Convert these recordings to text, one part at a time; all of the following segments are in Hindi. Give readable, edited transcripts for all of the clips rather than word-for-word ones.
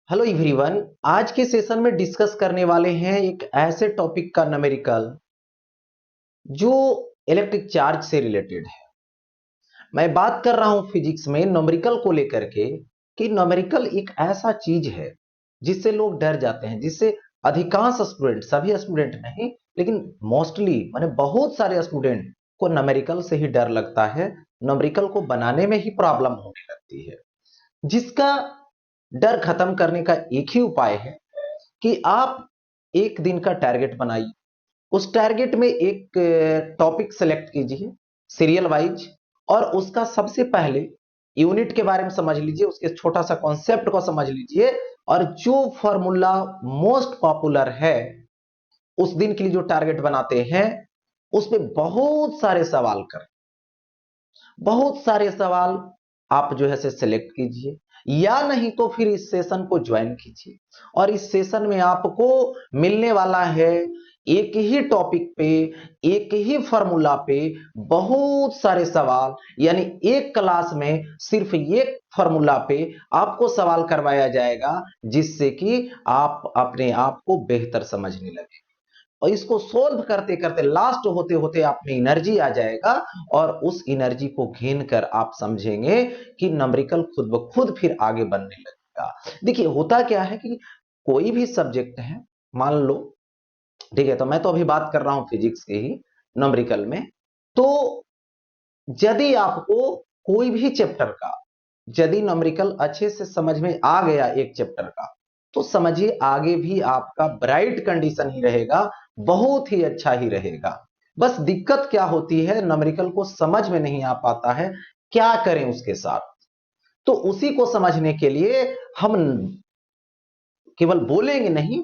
Hello everyone. आज के सेशन में डिस्कस करने वाले हैं एक ऐसे टॉपिक का न्यूमेरिकल जो इलेक्ट्रिक चार्ज से रिलेटेड है। मैं बात कर रहा हूं फिजिक्स में न्यूमेरिकल को लेकर के कि न्यूमेरिकल एक ऐसा चीज है जिससे लोग डर जाते हैं, जिससे अधिकांश स्टूडेंट, सभी स्टूडेंट नहीं लेकिन मोस्टली माने बहुत सारे स्टूडेंट को न्यूमेरिकल से ही डर लगता है। न्यूमेरिकल को बनाने में ही प्रॉब्लम होने लगती है, जिसका डर खत्म करने का एक ही उपाय है कि आप एक दिन का टारगेट बनाइए। उस टारगेट में एक टॉपिक सेलेक्ट कीजिए सीरियल वाइज, और उसका सबसे पहले यूनिट के बारे में समझ लीजिए, उसके छोटा सा कॉन्सेप्ट को समझ लीजिए, और जो फॉर्मूला मोस्ट पॉपुलर है उस दिन के लिए जो टारगेट बनाते हैं उसमें बहुत सारे सवाल कर, बहुत सारे सवाल आप जो है से सिलेक्ट कीजिए, या नहीं तो फिर इस सेशन को ज्वाइन कीजिए। और इस सेशन में आपको मिलने वाला है एक ही टॉपिक पे, एक ही फॉर्मूला पे बहुत सारे सवाल, यानी एक क्लास में सिर्फ एक फॉर्मूला पे आपको सवाल करवाया जाएगा, जिससे कि आप अपने आप को बेहतर समझने लगे। और इसको सोल्व करते करते लास्ट होते होते आप में एनर्जी आ जाएगा, और उस एनर्जी को घेन कर आप समझेंगे कि न्यूमेरिकल खुद ब खुद फिर आगे बढ़ने लगेगा। देखिए होता क्या है कि कोई भी सब्जेक्ट है, मान लो, ठीक है, तो मैं तो अभी बात कर रहा हूं फिजिक्स के ही न्यूमेरिकल में। तो यदि आपको कोई भी चैप्टर का, यदि न्यूमेरिकल अच्छे से समझ में आ गया एक चैप्टर का, तो समझिए आगे भी आपका ब्राइट कंडीशन ही रहेगा, बहुत ही अच्छा ही रहेगा। बस दिक्कत क्या होती है, न्यूमेरिकल को समझ में नहीं आ पाता है, क्या करें उसके साथ। तो उसी को समझने के लिए हम केवल बोलेंगे नहीं,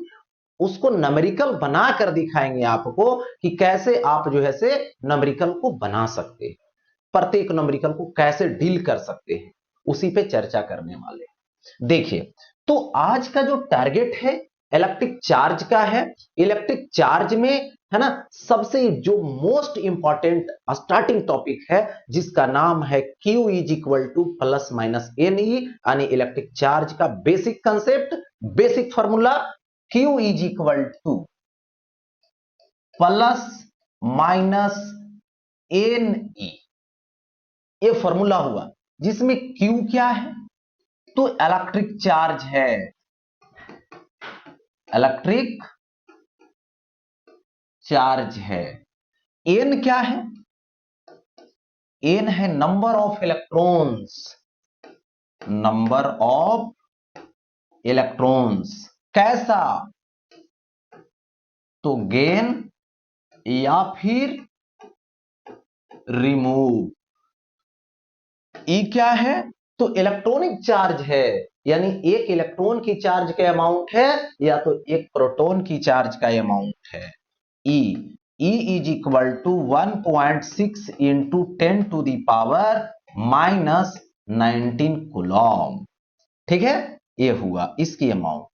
उसको न्यूमेरिकल बना कर दिखाएंगे आपको कि कैसे आप जो है से न्यूमेरिकल को बना सकते हैं, प्रत्येक न्यूमेरिकल को कैसे डील कर सकते हैं, उसी पे चर्चा करने वाले हैं। देखिए, तो आज का जो टारगेट है इलेक्ट्रिक चार्ज का है। इलेक्ट्रिक चार्ज में है ना, सबसे जो मोस्ट इंपॉर्टेंट स्टार्टिंग टॉपिक है जिसका नाम है Q is equal to plus minus N E, यानी इलेक्ट्रिक चार्ज का basic concept, basic formula Q is equal to plus minus N E. ये फॉर्मूला हुआ जिसमें Q क्या है, तो इलेक्ट्रिक चार्ज है। इलेक्ट्रिक चार्ज है। एन क्या है, एन है number of electrons, number of electrons. कैसा, तो गेन या फिर रिमूव। ई क्या है, तो इलेक्ट्रॉनिक चार्ज है, यानी एक इलेक्ट्रॉन की चार्ज का अमाउंट है या तो एक प्रोटॉन की चार्ज का अमाउंट है। E, E is equal to 1.6 into 10 to the power minus 19 coulomb. ठीक है, ये हुआ इसकी अमाउंट।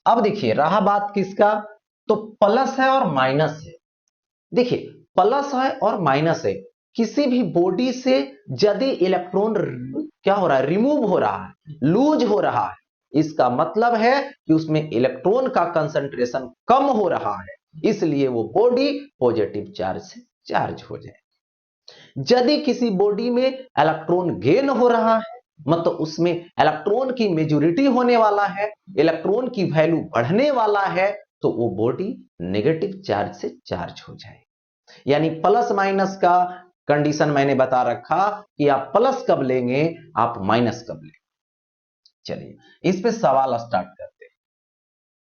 अब देखिए रहा बात किसका, तो प्लस है और माइनस है। देखिए प्लस है और माइनस है, किसी भी बॉडी से यदि इलेक्ट्रॉन क्या हो रहा है, रिमूव हो रहा है, लूज हो रहा है, इसका मतलब है कि उसमें इलेक्ट्रॉन का कंसंट्रेशन कम हो रहा है, इसलिए वो बॉडी पॉजिटिव चार्ज से चार्ज हो जाए। यदि किसी बॉडी में इलेक्ट्रॉन गेन हो रहा है, मतलब उसमें इलेक्ट्रॉन की मेजोरिटी होने वाला है, इलेक्ट्रॉन की वैल्यू बढ़ने वाला है, तो वो बॉडी नेगेटिव चार्ज से चार्ज हो जाए। यानी प्लस माइनस का कंडीशन मैंने बता रखा कि आप प्लस कब लेंगे, आप माइनस कब लेंगे। चलिए इस पे सवाल स्टार्ट करते हैं।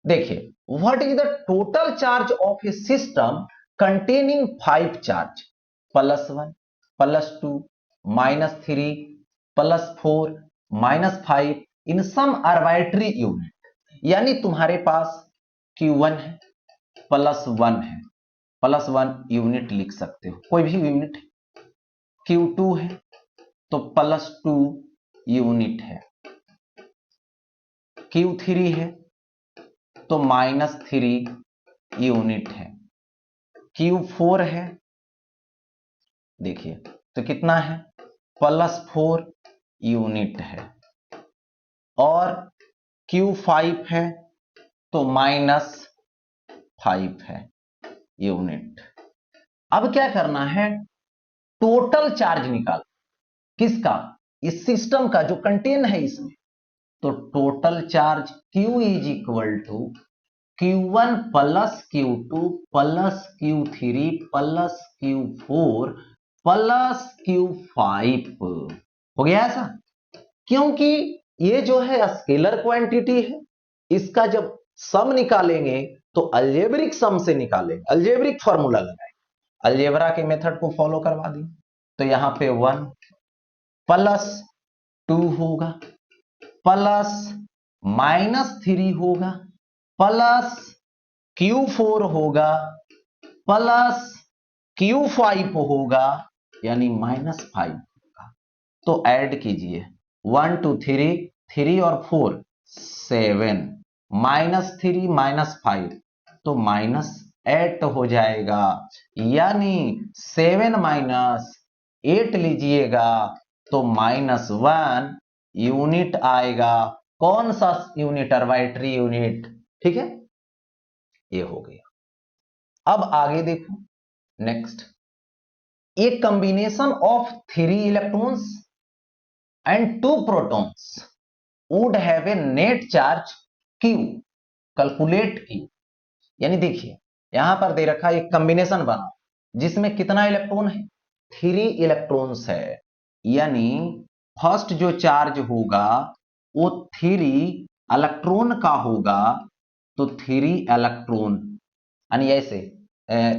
देखिए, what is the total charge of a system containing 5 चार्ज, +1, +2, -3, +4, -5 इन सम आर्बिट्ररी यूनिट। यानी तुम्हारे पास Q1 है, +1 है, +1 यूनिट लिख सकते हो, कोई भी यूनिट है। Q2 है तो +2 यूनिट है। Q3 है तो -3 यूनिट है। Q4 है, देखिए तो कितना है, +4 यूनिट है। और Q5 है तो -5 है यूनिट। अब क्या करना है, टोटल चार्ज निकाल, किसका, इस सिस्टम का जो कंटेन है इसमें। तो total charge Q is equal to Q1 plus Q2 plus Q3 plus Q4 plus Q5 हो गया ऐसा। क्योंकि ये जो है स्केलर क्वांटिटी है, इसका जब सम निकालेंगे तो अलजेब्रिक सम से निकालेंगे, अलजेब्रिक फॉर्मूला लगाएंगे, अलजेब्रा के मेथड को फॉलो करवा दी। तो यहां पे 1 प्लस 2 होगा प्लस -3 होगा प्लस Q4 होगा प्लस Q5 होगा यानी -5 होगा। तो ऐड कीजिए 1 2 3 3 और 4 7 -3 -5 तो -8 हो जाएगा, यानी 7 -8 लीजिएगा तो -1 यूनिट आएगा। कौन सा यूनिट, अर्बिट्ररी यूनिट, ठीक है, ये हो गया। अब आगे देखो next, a combination of 3 electrons and 2 protons would have a net charge Q, calculate Q। यानी देखिए यहां पर दे रखा एक कॉम्बिनेशन बना जिसमें कितना इलेक्ट्रॉन है, 3 इलेक्ट्रॉन्स है, यानी फर्स्ट जो चार्ज होगा वो 3 इलेक्ट्रॉन का होगा। तो 3 इलेक्ट्रॉन यानी ऐसे,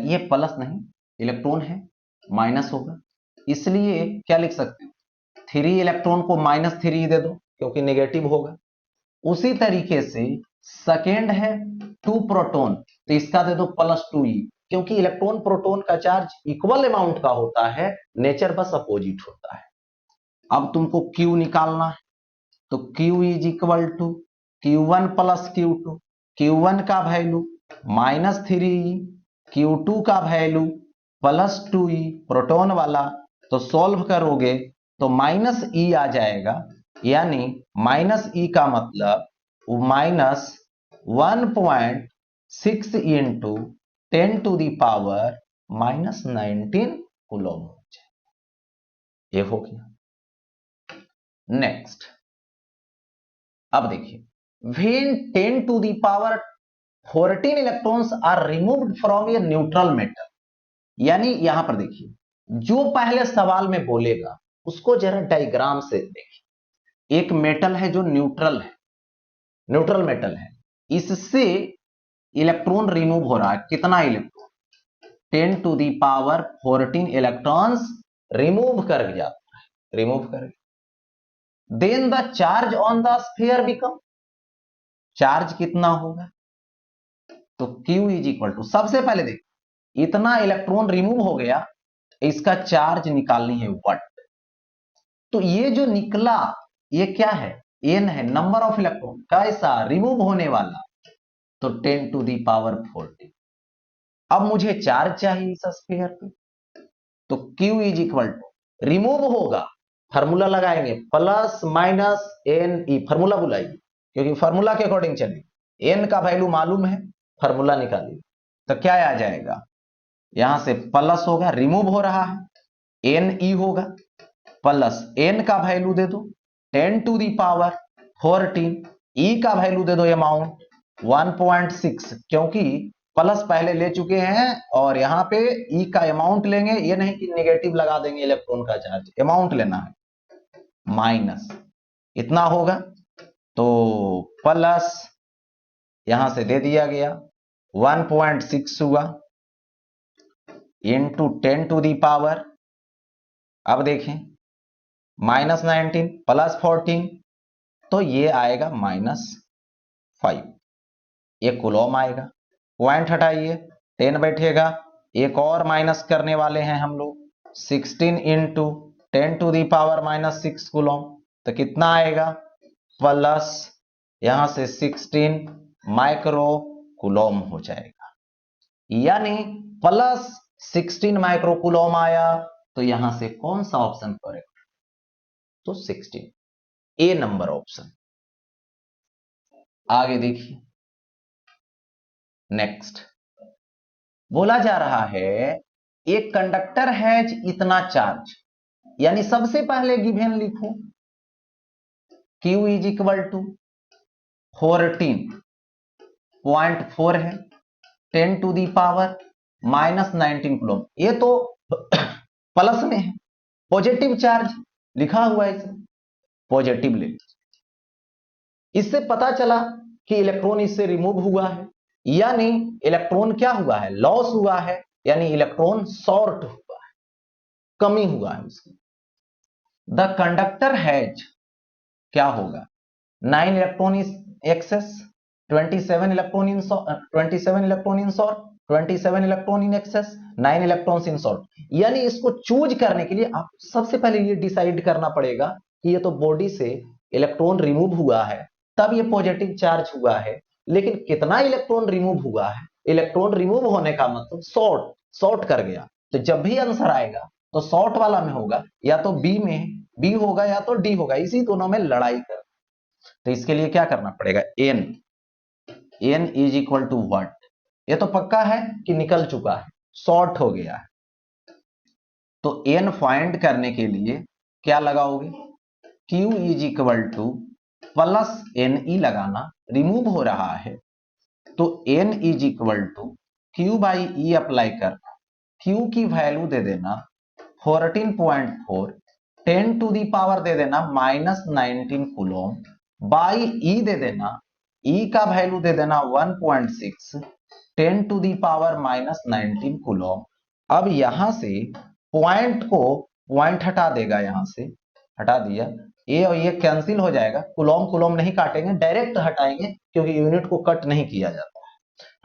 ये प्लस नहीं, इलेक्ट्रॉन है, माइनस होगा, इसलिए क्या लिख सकते हैं, 3 इलेक्ट्रॉन को -3 दे दो क्योंकि नेगेटिव होगा। उसी तरीके से सेकेंड है 2 प्रोटॉन, तो इसका दे दो +2e, क्योंकि इलेक्ट्रॉन प्रोटॉन का चार्ज इक्वल अमाउंट का होता है, नेचर बस अपोजिट होता है। अब तुमको Q निकालना है, तो Q is equal to Q1 plus Q2, Q1 का वैल्यू -3e, Q2 का वैल्यू +2e प्रोटॉन वाला, तो सॉल्व करोगे तो -e आ जाएगा, यानी -e का मतलब -1.6 इंटू 10⁻⁻19 कूलम हो जाए। ये हो गया। नेक्स्ट अब देखिए, when 10⁻14 electrons are removed from a neutral metal, यानी यहां पर देखिए जो पहले सवाल में बोलेगा उसको जरा डायग्राम से देखिए। एक मेटल है जो न्यूट्रल है, न्यूट्रल मेटल है, इससे इलेक्ट्रॉन रिमूव हो रहा है, कितना इलेक्ट्रॉन, 10⁻14 इलेक्ट्रॉन्स रिमूव कर जाता है, रिमूव कर। Then the charge on the sphere become, charge कितना होगा, तो Q इज इक्वल टू, सबसे पहले देखिए इतना इलेक्ट्रॉन रिमूव हो गया, इसका चार्ज निकालनी है व्हाट। तो ये जो निकला ये क्या है, n है, नंबर ऑफ इलेक्ट्रॉन, कैसा, रिमूव होने वाला, तो 10⁻14। अब मुझे चार्ज चाहिए इस स्फीयर पे, तो Q is equal to, remove होगा, फार्मूला लगाएंगे +-NE, फार्मूला बुलाइए क्योंकि फार्मूला के अकॉर्डिंग चलिए, n का वैल्यू मालूम है, फार्मूला निकालिए, तो क्या आ जाएगा, यहां से प्लस होगा, रिमूव हो रहा है, NE होगा, प्लस n का वैल्यू दे दो 10⁻14, E का वैल्यू दे दो अमाउंट 1.6, क्योंकि प्लस पहले ले चुके हैं और यहां पे E का अमाउंट लेंगे, ये नहीं कि नेगेटिव लगा देंगे इलेक्ट्रॉन का चार्ज, अमाउंट लेना है, माइनस इतना होगा, तो प्लस यहां से दे दिया गया 1.6 हुआ इंटू 10⁻, अब देखें -19 +14, तो ये आएगा -5, ये कूलम आएगा, पॉइंट हटाइए 10 बैठेगा, एक और माइनस करने वाले हैं हम लोग, 16 इंटू 10⁻⁻6 कूलम, तो कितना आएगा, प्लस यहां से 16 माइक्रो कूलम हो जाएगा, यानी +16 माइक्रो कूलम आया। तो यहां से कौन सा ऑप्शन करेक्ट, तो 16, ए नंबर ऑप्शन। आगे देखिए, नेक्स्ट बोला जा रहा है एक कंडक्टर हैज इतना चार्ज, यानी सबसे पहले गिवन लिखो Q इज इक्वल टू 14.4 है, 10 टू दी पावर -19 कूलम। ये तो प्लस में है, पॉजिटिव चार्ज लिखा हुआ है, इसमें पॉजिटिव ले। इससे पता चला कि इलेक्ट्रॉन इससे रिमूव हुआ है, यानी इलेक्ट्रॉन क्या हुआ है, लॉस हुआ है, यानी इलेक्ट्रॉन शॉर्ट हुआ है, कमी हुआ है उसकी। द कंडक्टर हैज क्या होगा, 9 electron is excess, 27 electron in 27 electron in short, 27 electron in excess, 9 electrons in short. यानी इसको चूज करने के लिए आप सबसे पहले ये डिसाइड करना पड़ेगा कि ये तो बॉडी से इलेक्ट्रॉन रिमूव हुआ है, तब ये पॉजिटिव चार्ज हुआ है, लेकिन कितना इलेक्ट्रॉन रिमूव हुआ है। इलेक्ट्रॉन रिमूव होने का मतलब शॉर्ट कर गया, तो जब भी आंसर आएगा तो शॉर्ट वाला में होगा, या तो बी में बी होगा या तो डी होगा, इसी दोनों में लड़ाई कर। तो इसके लिए क्या करना पड़ेगा, N is equal to what, ये तो पक्का है कि निकल चुका है, शॉर्ट हो गया है। तो एन फाइंड करने के लिए क्या लगाओगे, Q is equal to plus NE लगाना, रिमूव हो रहा है तो N is equal to Q by E apply करना, Q की वैल्यू दे देना 14.4, 10 टू दी पावर दे देना -19 कूलम, बाई E दे देना, E का वैल्यू दे देना 1.6, 10 टू दी पावर -19 कूलम। अब यहां से पॉइंट हटा देगा, यहां से हटा दिया, ये और ये कैंसिल हो जाएगा, कूलम नहीं काटेंगे, डायरेक्ट हटाएंगे क्योंकि यूनिट को कट नहीं किया जाता है,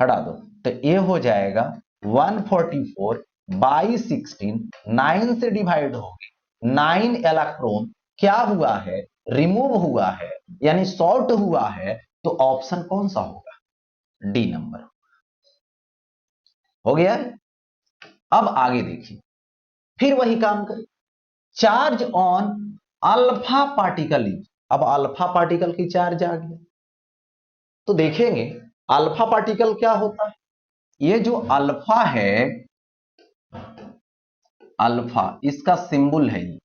हटा दो। तो ये हो जाएगा 144 बाई 16, 9 से डिवाइड हो गई, 9 इलेक्ट्रॉन क्या हुआ है, रिमूव हुआ है, यानी शॉर्ट हुआ है। तो ऑप्शन कौन सा होगा, डी नंबर हो गया। अब आगे देखिए, फिर वही काम करें, चार्ज ऑन अल्फा पार्टिकल। अब अल्फा पार्टिकल की चार्ज आ गई, तो देखेंगे अल्फा पार्टिकल क्या होता है। ये जो अल्फा है, अल्फा इसका सिंबल है ये,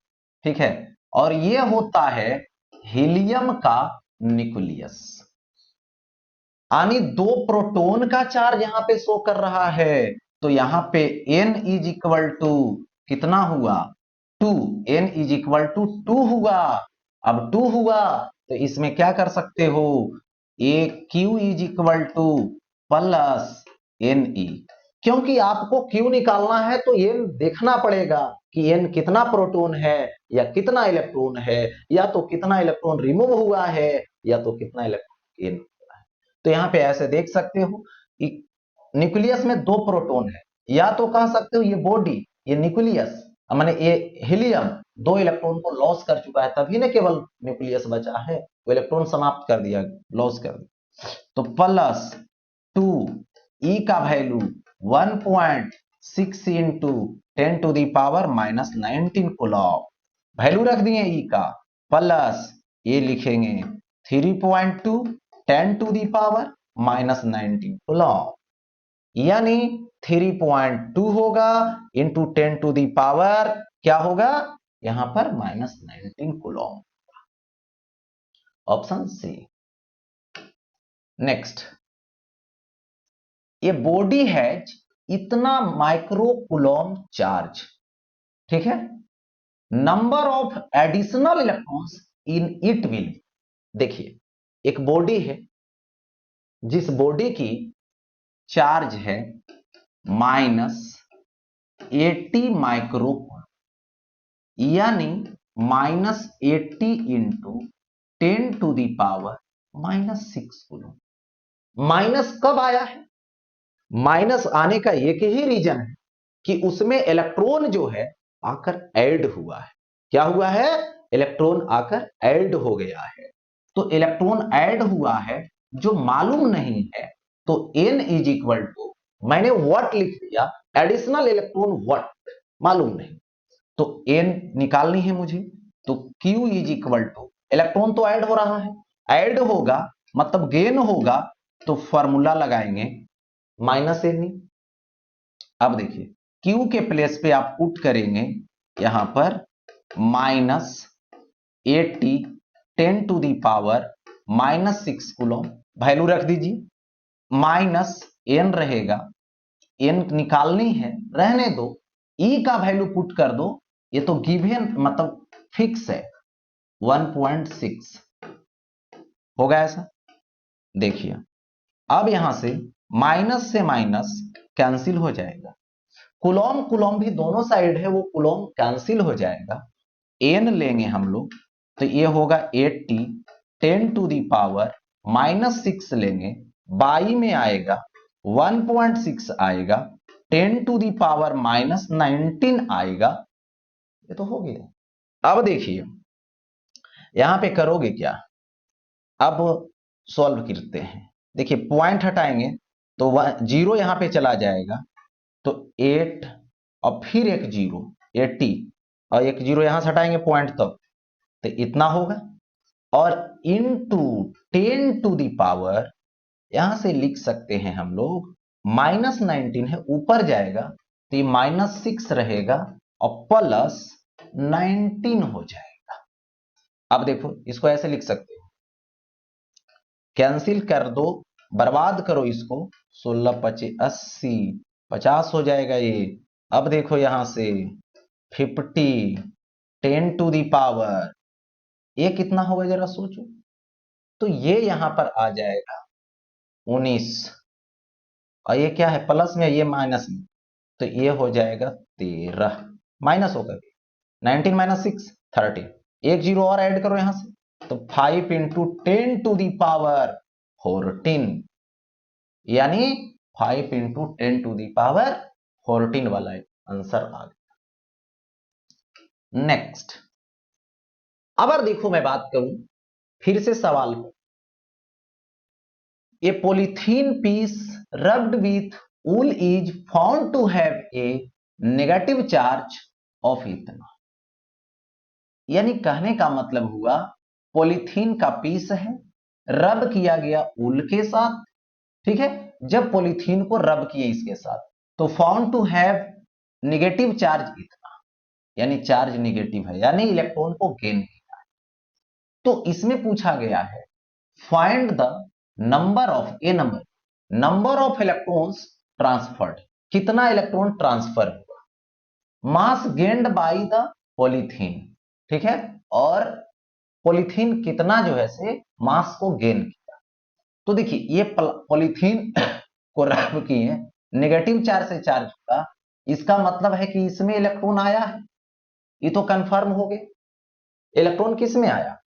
ठीक है, और ये होता है हीलियम का न्यूक्लियस, यानी 2 प्रोटॉन का चार्ज यहां पे शो कर रहा है। तो यहां पे N इज इक्वल टू कितना हुआ, 2, N इज इक्वल टू 2 हुआ। अब 2 हुआ तो इसमें क्या कर सकते हो, ए Q is equal to plus NE, क्योंकि आपको Q निकालना है तो N देखना पड़ेगा कि N कितना प्रोटॉन है या कितना इलेक्ट्रॉन है, या तो कितना इलेक्ट्रॉन रिमूव हुआ है या तो कितना इलेक्ट्रॉन N। तो यहां पे ऐसे देख सकते हो कि न्यूक्लियस में 2 प्रोटॉन है, या तो कह सकते हो ये बॉडी, ये न्यूक्लियस माने ये हीलियम 2 इलेक्ट्रॉन को लॉस कर चुका है, तभी ना केवल न्यूक्लियस बचा है, वो इलेक्ट्रॉन समाप्त कर दिया, लॉस कर दिया। तो प्लस 2, E का value 1.6 into 10 to the power -19 coulomb, value रख दिए E का, प्लस ये लिखेंगे 3.2 10 टू दी पावर -19 कूलम, यानी 3.2 होगा इंटू 10 टू दी पावर क्या होगा, यहां पर -19 कूलम, ऑप्शन सी। नेक्स्ट, ये बॉडी हैज इतना माइक्रो कूलम चार्ज, ठीक है, number of additional electrons in it will. देखिए एक बॉडी है जिस बॉडी की चार्ज है -80 माइक्रो, यानी -80 into 10 to the power -6 coulomb. Minus कब आया है, माइनस आने का एक ही रीजन है कि उसमें इलेक्ट्रॉन जो है आकर ऐड हुआ है। क्या हुआ है, इलेक्ट्रॉन आकर ऐड हो गया है। तो इलेक्ट्रॉन ऐड हुआ है जो मालूम नहीं है, तो N इज इक्वल टू, मैंने व्हाट लिख दिया, एडिशनल इलेक्ट्रॉन व्हाट मालूम नहीं, तो N निकालनी है मुझे, तो Q is equal to, electron तो ऐड हो रहा है, ऐड होगा मतलब गेन होगा तो फॉर्मूला लगाएंगे माइनस एन। अब देखिए Q के प्लेस पे आप पुट करेंगे यहां पर minus 80 10 to the power -6 coulomb, value रख दीजिए। माइनस एन रहेगा, एन निकालनी है, रहने दो। ई का वैल्यू पुट कर दो, ये तो गिवन मतलब फिक्स है 1.6 होगा ऐसा। देखिए अब यहां से माइनस से माइनस कैंसिल हो जाएगा, कुलॉम कुलॉम भी दोनों साइड है, वो कुलॉम कैंसिल हो जाएगा। एन लेंगे हम लोग तो ये होगा 80 10 टू दी पावर -6 लेंगे, बाई में आएगा 1.6 आएगा, 10 टू दी पावर -19 आएगा। ये तो हो गया। अब देखिए यहां पे करोगे क्या, अब सॉल्व करते हैं। देखिए पॉइंट हटाएंगे तो 0 यहां पे चला जाएगा, तो 8 और फिर एक 0 80 और एक 0 यहां से हटाएंगे पॉइंट तक, तो इतना होगा। और इनटू 10 टू दी पावर यहां से लिख सकते हैं हम लोग -19 है, ऊपर जाएगा तो ये -6 रहेगा और +19 हो जाएगा। अब देखो इसको ऐसे लिख सकते हो, कैंसिल कर दो, बर्बाद करो इसको, 16 25 80 50 हो जाएगा ये। अब देखो यहां से 50 10 टू दी पावर, ये कितना होगा जरा सोचो, तो ये यहां पर आ जाएगा 19, और ये क्या है प्लस में, ये माइनस में, तो ये हो जाएगा 13, माइनस होकर 19 -6 13, एक 0 और ऐड करो यहां से, तो 5 इंटू 10 टू दी पावर 14, यानी 5 इंटू 10 टू दी पावर 14 वाला आंसर आ गया। नेक्स्ट, अगर देखो मैं बात करूं फिर से सवाल को, a polythene piece rubbed with wool is found to have a negative charge of इतना, यानी कहने का मतलब हुआ पॉलीथीन का पीस है, रब किया गया ऊल के साथ, ठीक है। जब पॉलीथीन को रब किए इसके साथ तो found to have negative charge इतना, यानी चार्ज नेगेटिव है, यानी इलेक्ट्रॉन को गेन किया है। तो इसमें पूछा गया है find the number of A number of electrons transferred, कितना इलेक्ट्रॉन ट्रांसफर हुआ, मास गेन्ड बाय द पॉलीथीन, ठीक है, और पॉलीथीन कितना जो है से मास को गेन किया। तो देखिए ये पॉलीथीन को रब किए, नेगेटिव चार्ज से चार्ज हुआ, इसका मतलब है कि इसमें इलेक्ट्रॉन आया है, ये तो कंफर्म हो गए। इलेक्ट्रॉन किस में आया,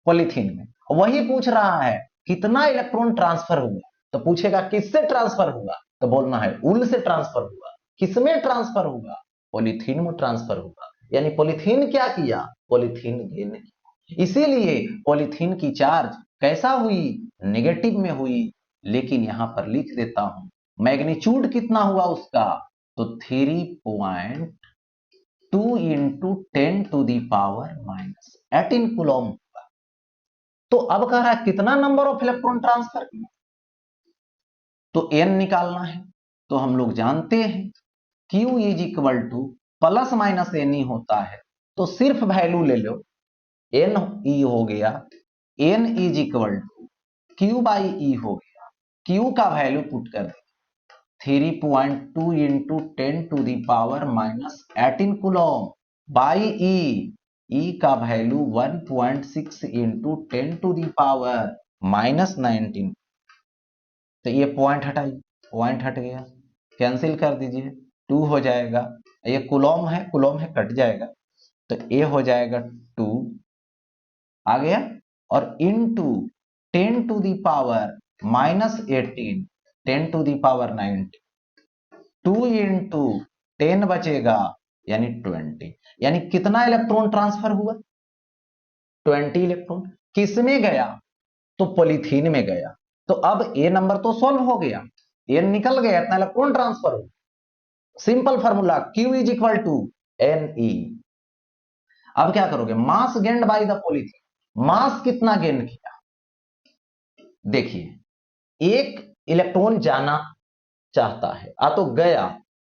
पॉलीथीन में। वही पूछ रहा है कितना इलेक्ट्रॉन ट्रांसफर हुआ, तो पूछेगा किससे ट्रांसफर हुआ, तो बोलना है उल से ट्रांसफर हुआ। किसमें ट्रांसफर हुआ, पॉलीथीन में ट्रांसफर हुआ, यानी पॉलीथीन क्या किया, पॉलीथीन गेन किया। इसीलिए पॉलीथीन की चार्ज कैसा हुई, नेगेटिव में हुई। लेकिन यहां पर लिख देता हूं मैग्नीट्यूड कितना हुआ उसका, तो 3.2 into 10 to the power -18 coulomb. तो अब कह रहा है कितना नंबर ऑफ इलेक्ट्रॉन ट्रांसफर किया, तो एन निकालना है। तो हम लोग जानते हैं Q is equal to plus minus N ही होता है, तो सिर्फ वैल्यू ले लो, एन ई हो गया, N is equal to Q by E हो गया, Q का वैल्यू पुट कर दे 3.2 into 10 to the power -18 coulomb by E का value 1.6 into 10 to the power -19। तो ये पॉइंट हटाइए, पॉइंट हट गया, कैंसिल कर दीजिए, 2 हो जाएगा, ये कुलॉम है, कुलॉम है कट जाएगा, तो ये हो जाएगा 2 आ गया, और into 10 to the power -18 10 to the power 90, 2 into 10 बचेगा यानी 20, यानी कितना इलेक्ट्रॉन ट्रांसफर हुआ, 20 इलेक्ट्रॉन। किसमें गया, तो पॉलीथीन में गया। तो अब ए नंबर तो सॉल्व हो गया, ए निकल गया, इतना इलेक्ट्रॉन ट्रांसफर हो। Simple formula Q is equal to N E. अब क्या करोगे, mass gained by the polythene, mass कितना गेन किया, देखिए एक इलेक्ट्रॉन जाना चाहता है, तो गया,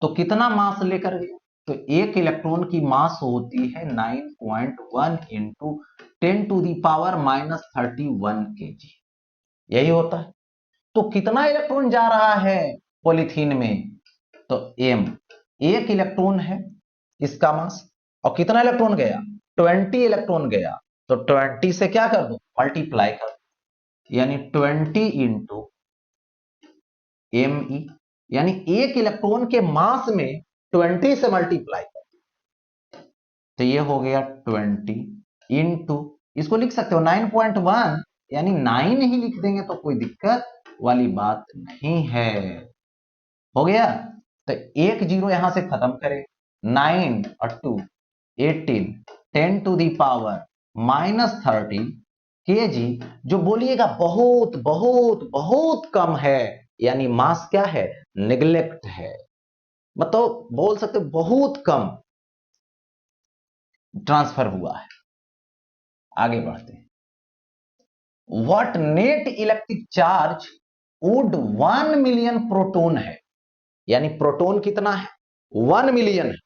तो कितना मास लेकर गया? तो एक इलेक्ट्रॉन की मास होती है 9.1 इंटू 10⁻⁻31 kg, यही होता है। तो कितना इलेक्ट्रॉन जा रहा है पॉलीथीन में? तो m, एक इलेक्ट्रॉन है इसका मास, और कितना इलेक्ट्रॉन गया? 20 इलेक्ट्रॉन गया। तो 20 से क्या कर दो? मल्टीप्लाई कर दो, यानी 20 इंटू me, यानी एक इलेक्ट्रॉन के मास में 20 से मल्टीप्लाई कर दो, तो ये हो गया 20 इंटू, इसको लिख सकते हो 9.1, यानी 9 ही लिख देंगे तो कोई दिक्कत वाली बात नहीं है। हो गया? तो एक जीरो यहां से खत्म करें, 9 और 2 18, 10⁻⁻30 kg, जो बोलिएगा बहुत बहुत बहुत कम है, यानी मास क्या है? निग्लेक्ट है, मतलब बोल सकते बहुत कम ट्रांसफर हुआ है। आगे बढ़ते हैं। What net electric charge would 1 million proton है, यानी प्रोटॉन कितना है? 1 मिलियन है।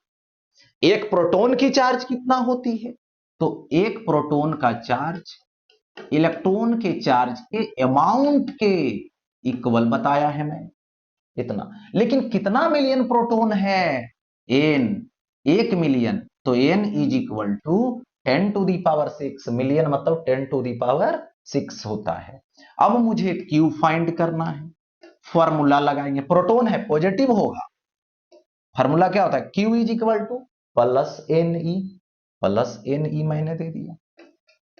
एक प्रोटॉन की चार्ज कितना होती है? तो एक प्रोटॉन का चार्ज इलेक्ट्रॉन के चार्ज के अमाउंट के इक्वल बताया है मैं, इतना। लेकिन कितना मिलियन प्रोटॉन है? n, 1 मिलियन, तो n is equal to 10⁻6, million मतलब 10⁻6 होता है। अब मुझे Q फाइंड करना है, फॉर्मूला लगाएंगे, प्रोटॉन है पॉजिटिव होगा, फॉर्मूला क्या होता है? Q is equal to plus N E मैंने दे दिया,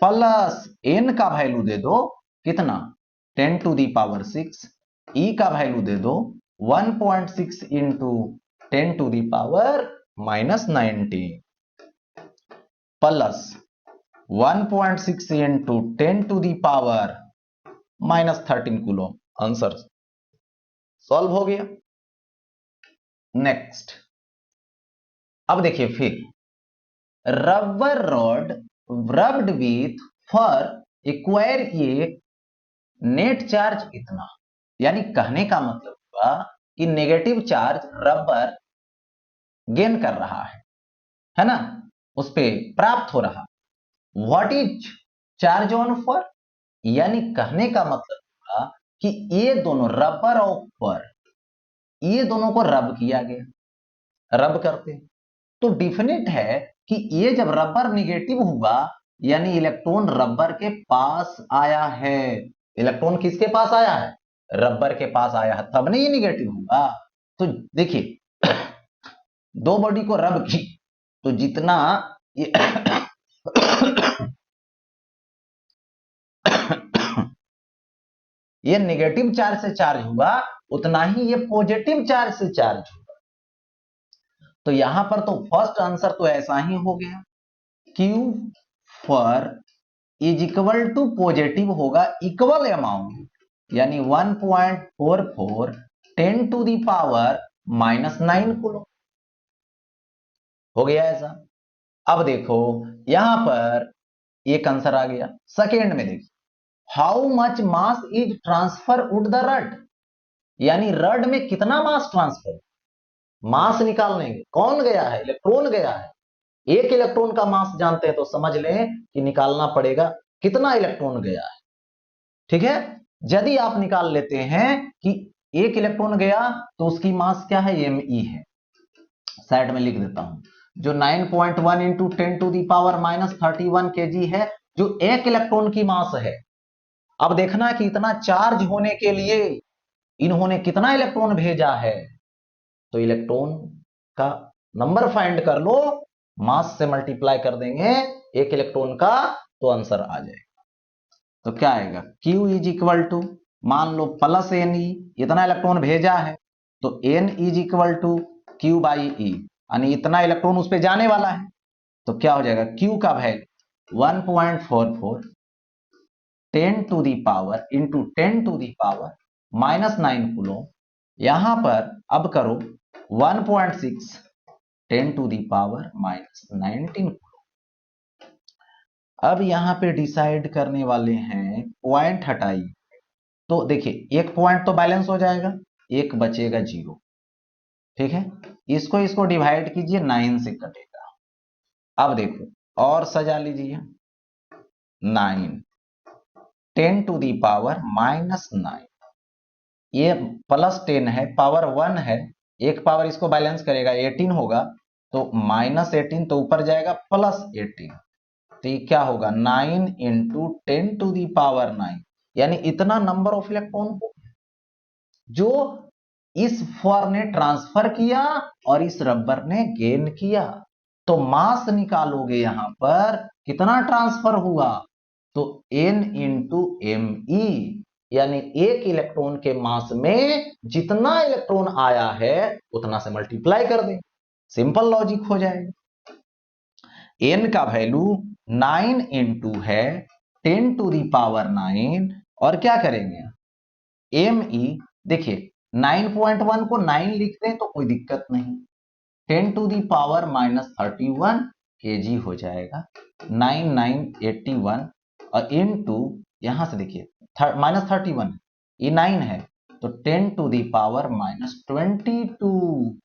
प्लस n का वैल्यू दे दो कितना? 10⁻6, e का वैल्यू दे दो 1.6 into 10⁻⁻90 plus 1.6 into 10⁻⁻13 coulomb. Answer solve हो गया। नेक्स्ट, अब देखिए फिर rubber rod rubbed with fur acquire ये नेट चार्ज इतना, यानी कहने का मतलब हुआ कि नेगेटिव चार्ज रबर गेन कर रहा है ना, उस पे प्राप्त हो रहा। व्हाट इज चार्ज ऑन फर, यानी कहने का मतलब हुआ कि ये दोनों रबर और फर, ये दोनों को रब किया गया, रब करते हैं तो डिफिनेट है कि ये जब रबर निगेटिव हुआ, यानी इलेक्ट्रॉन रबर के पास आया है। इलेक्ट्रॉन किसके पास आया है? रबर के पास आया है, तब नहीं ये निगेटिव हुआ। तो देखिए दो बॉडी को रब की, तो जितना ये ये नेगेटिव चार्ज से चार्ज हुआ, उतना ही ये पॉजिटिव चार्ज से चार्ज हुआ। तो यहां पर तो फर्स्ट आंसर तो ऐसा ही हो गया, Q for is equal to positive होगा इक्वल अमाउंट, यानी 1.44 10⁻⁻9 कूलम। हो गया ऐसा। अब देखो यहां पर एक आंसर आ गया। सेकेंड में देखिए, how much mass is transfer would the rod, यानी रड में कितना मास ट्रांसफर, मास निकाल लेंगे। कौन गया है? इलेक्ट्रॉन गया है। एक इलेक्ट्रॉन का मास जानते हैं तो समझ लें कि निकालना पड़ेगा कितना इलेक्ट्रॉन गया है। ठीक है, यदि आप निकाल लेते हैं कि एक इलेक्ट्रॉन गया तो उसकी मास क्या है? me है। साइड में लिख देता हूं, जो 9.1 इंटू 10⁻⁻31 kg है, जो एक इलेक्ट्रॉन की मास है। अब देखना कि इतना चार्ज होने के लिए इन्होंने कितना इलेक्ट्रॉन भेजा है, तो इलेक्ट्रॉन का नंबर फाइंड कर लो, मास से मल्टीप्लाई कर देंगे एक इलेक्ट्रॉन का, तो आंसर आ जाएगा। तो क्या आएगा? Q इज इक्वल टू, मान लो प्लस Ne, इतना इलेक्ट्रॉन भेजा है, तो N is equal to Q by E, यानी इतना इलेक्ट्रॉन उस पर जाने वाला है। तो क्या हो जाएगा? Q का वैल्यू 1.44 10⁻, इंटू 10⁻⁻9 कूलम। यहां पर अब करो 1.6 10⁻⁻19 कूलम। अब यहां पे डिसाइड करने वाले हैं, पॉइंट हटाइए, तो देखिए एक पॉइंट तो बैलेंस हो जाएगा, एक बचेगा 0। ठीक है, इसको इसको डिवाइड कीजिए, 9 से कटेगा। अब देखो और सजा लीजिए, 9 10 टू दी पावर -9, ये +10 है, पावर 1 है, एक पावर इसको बैलेंस करेगा 18 होगा, तो -18 तो ऊपर जाएगा +18, तो ये क्या होगा 9 इंटू 10 टू दी पावर 9, यानी इतना नंबर ऑफ इलेक्ट्रॉन को जो इस फॉर ने ट्रांसफर किया और इस रबर ने गेन किया। तो मास निकालोगे यहां पर कितना ट्रांसफर हुआ, तो n इंटू एम ई, यानी एक इलेक्ट्रॉन के मास में जितना इलेक्ट्रॉन आया है उतना से मल्टीप्लाई कर दें, सिंपल लॉजिक हो जाएगा। n का वैल्यू 9 इंटू है 10 टू दी पावर 9, और क्या करेंगे एम ई, देखिए 9.1 को 9 लिख दें तो कोई दिक्कत नहीं, 10 टू दी पावर -31 केजी हो जाएगा, 9981, और इनटू यहां से देखिए -31 ये 9 है, तो 10 टू दी पावर -22,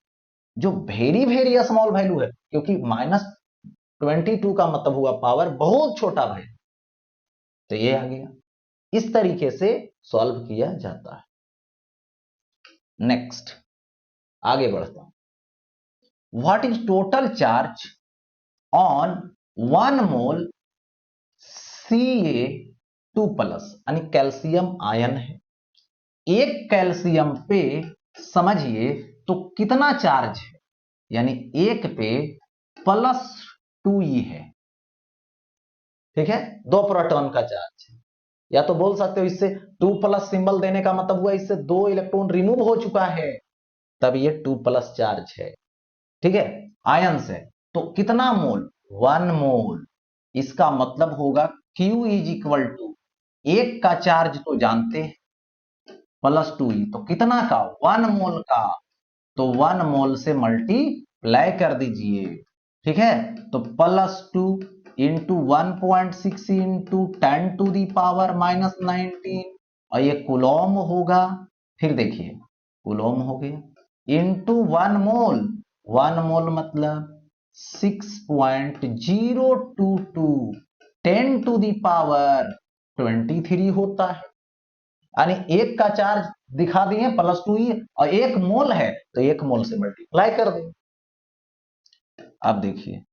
जो वेरी वेरी स्मॉल वैल्यू है, क्योंकि -22 का मतलब हुआ पावर बहुत छोटा वैल्यू, तो ये आ गया। इस तरीके से सॉल्व किया जाता है। नेक्स्ट आगे बढ़ता हूं, what is total charge on 1 mole Ca2+, यानी कैल्शियम आयन है, एक कैल्शियम पे समझिए तो कितना चार्ज है, यानी एक पे +2e है। ठीक है, 2 प्रोटॉन का चार्ज है, या तो बोल सकते हो इससे 2+ सिंबल देने का मतलब हुआ इससे 2 इलेक्ट्रॉन रिमूव हो चुका है, तब ये 2+ चार्ज है। ठीक है, आयन से, तो कितना मोल 1 मोल, इसका मतलब होगा Q इज इक्वल टू, एक का चार्ज तो जानते हैं +2e, तो कितना का 1 मोल का, तो 1 मोल से मल्टीप्लाई कर दीजिए। ठीक है, तो +2 into 1.6 into 10 to the power -19, और ये कुलॉम होगा, फिर देखिए कुलॉम हो गया, इंटू 1 मोल, 1 मोल मतलब 6.022, 10 टू दी पावर 23 होता है, यानी एक का चार्ज दिखा दिए +2e, और 1 मोल है तो 1 मोल से मल्टीप्लाई कर दें। अब देखिए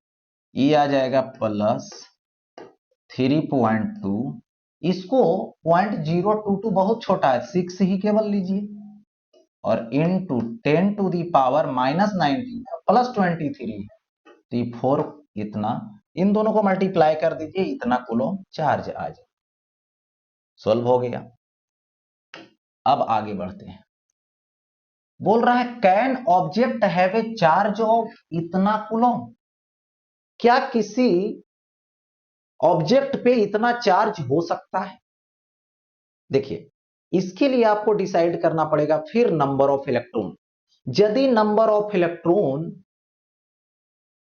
ये आ जाएगा +3.2, इसको 0.022 बहुत छोटा है, 6 ही केवल लीजिए, और इंटू 10 टू दी पावर -19 +23 है, तो ये 4, इतना, इन दोनों को मल्टीप्लाई कर दीजिए, इतना कूलम चार्ज आ जाए, सॉल्व हो गया। अब आगे बढ़ते हैं, बोल रहा है can object have a charge of इतना कूलम, क्या किसी ऑब्जेक्ट पे इतना चार्ज हो सकता है। देखिए इसके लिए आपको डिसाइड करना पड़ेगा फिर नंबर ऑफ इलेक्ट्रॉन, यदि नंबर ऑफ इलेक्ट्रॉन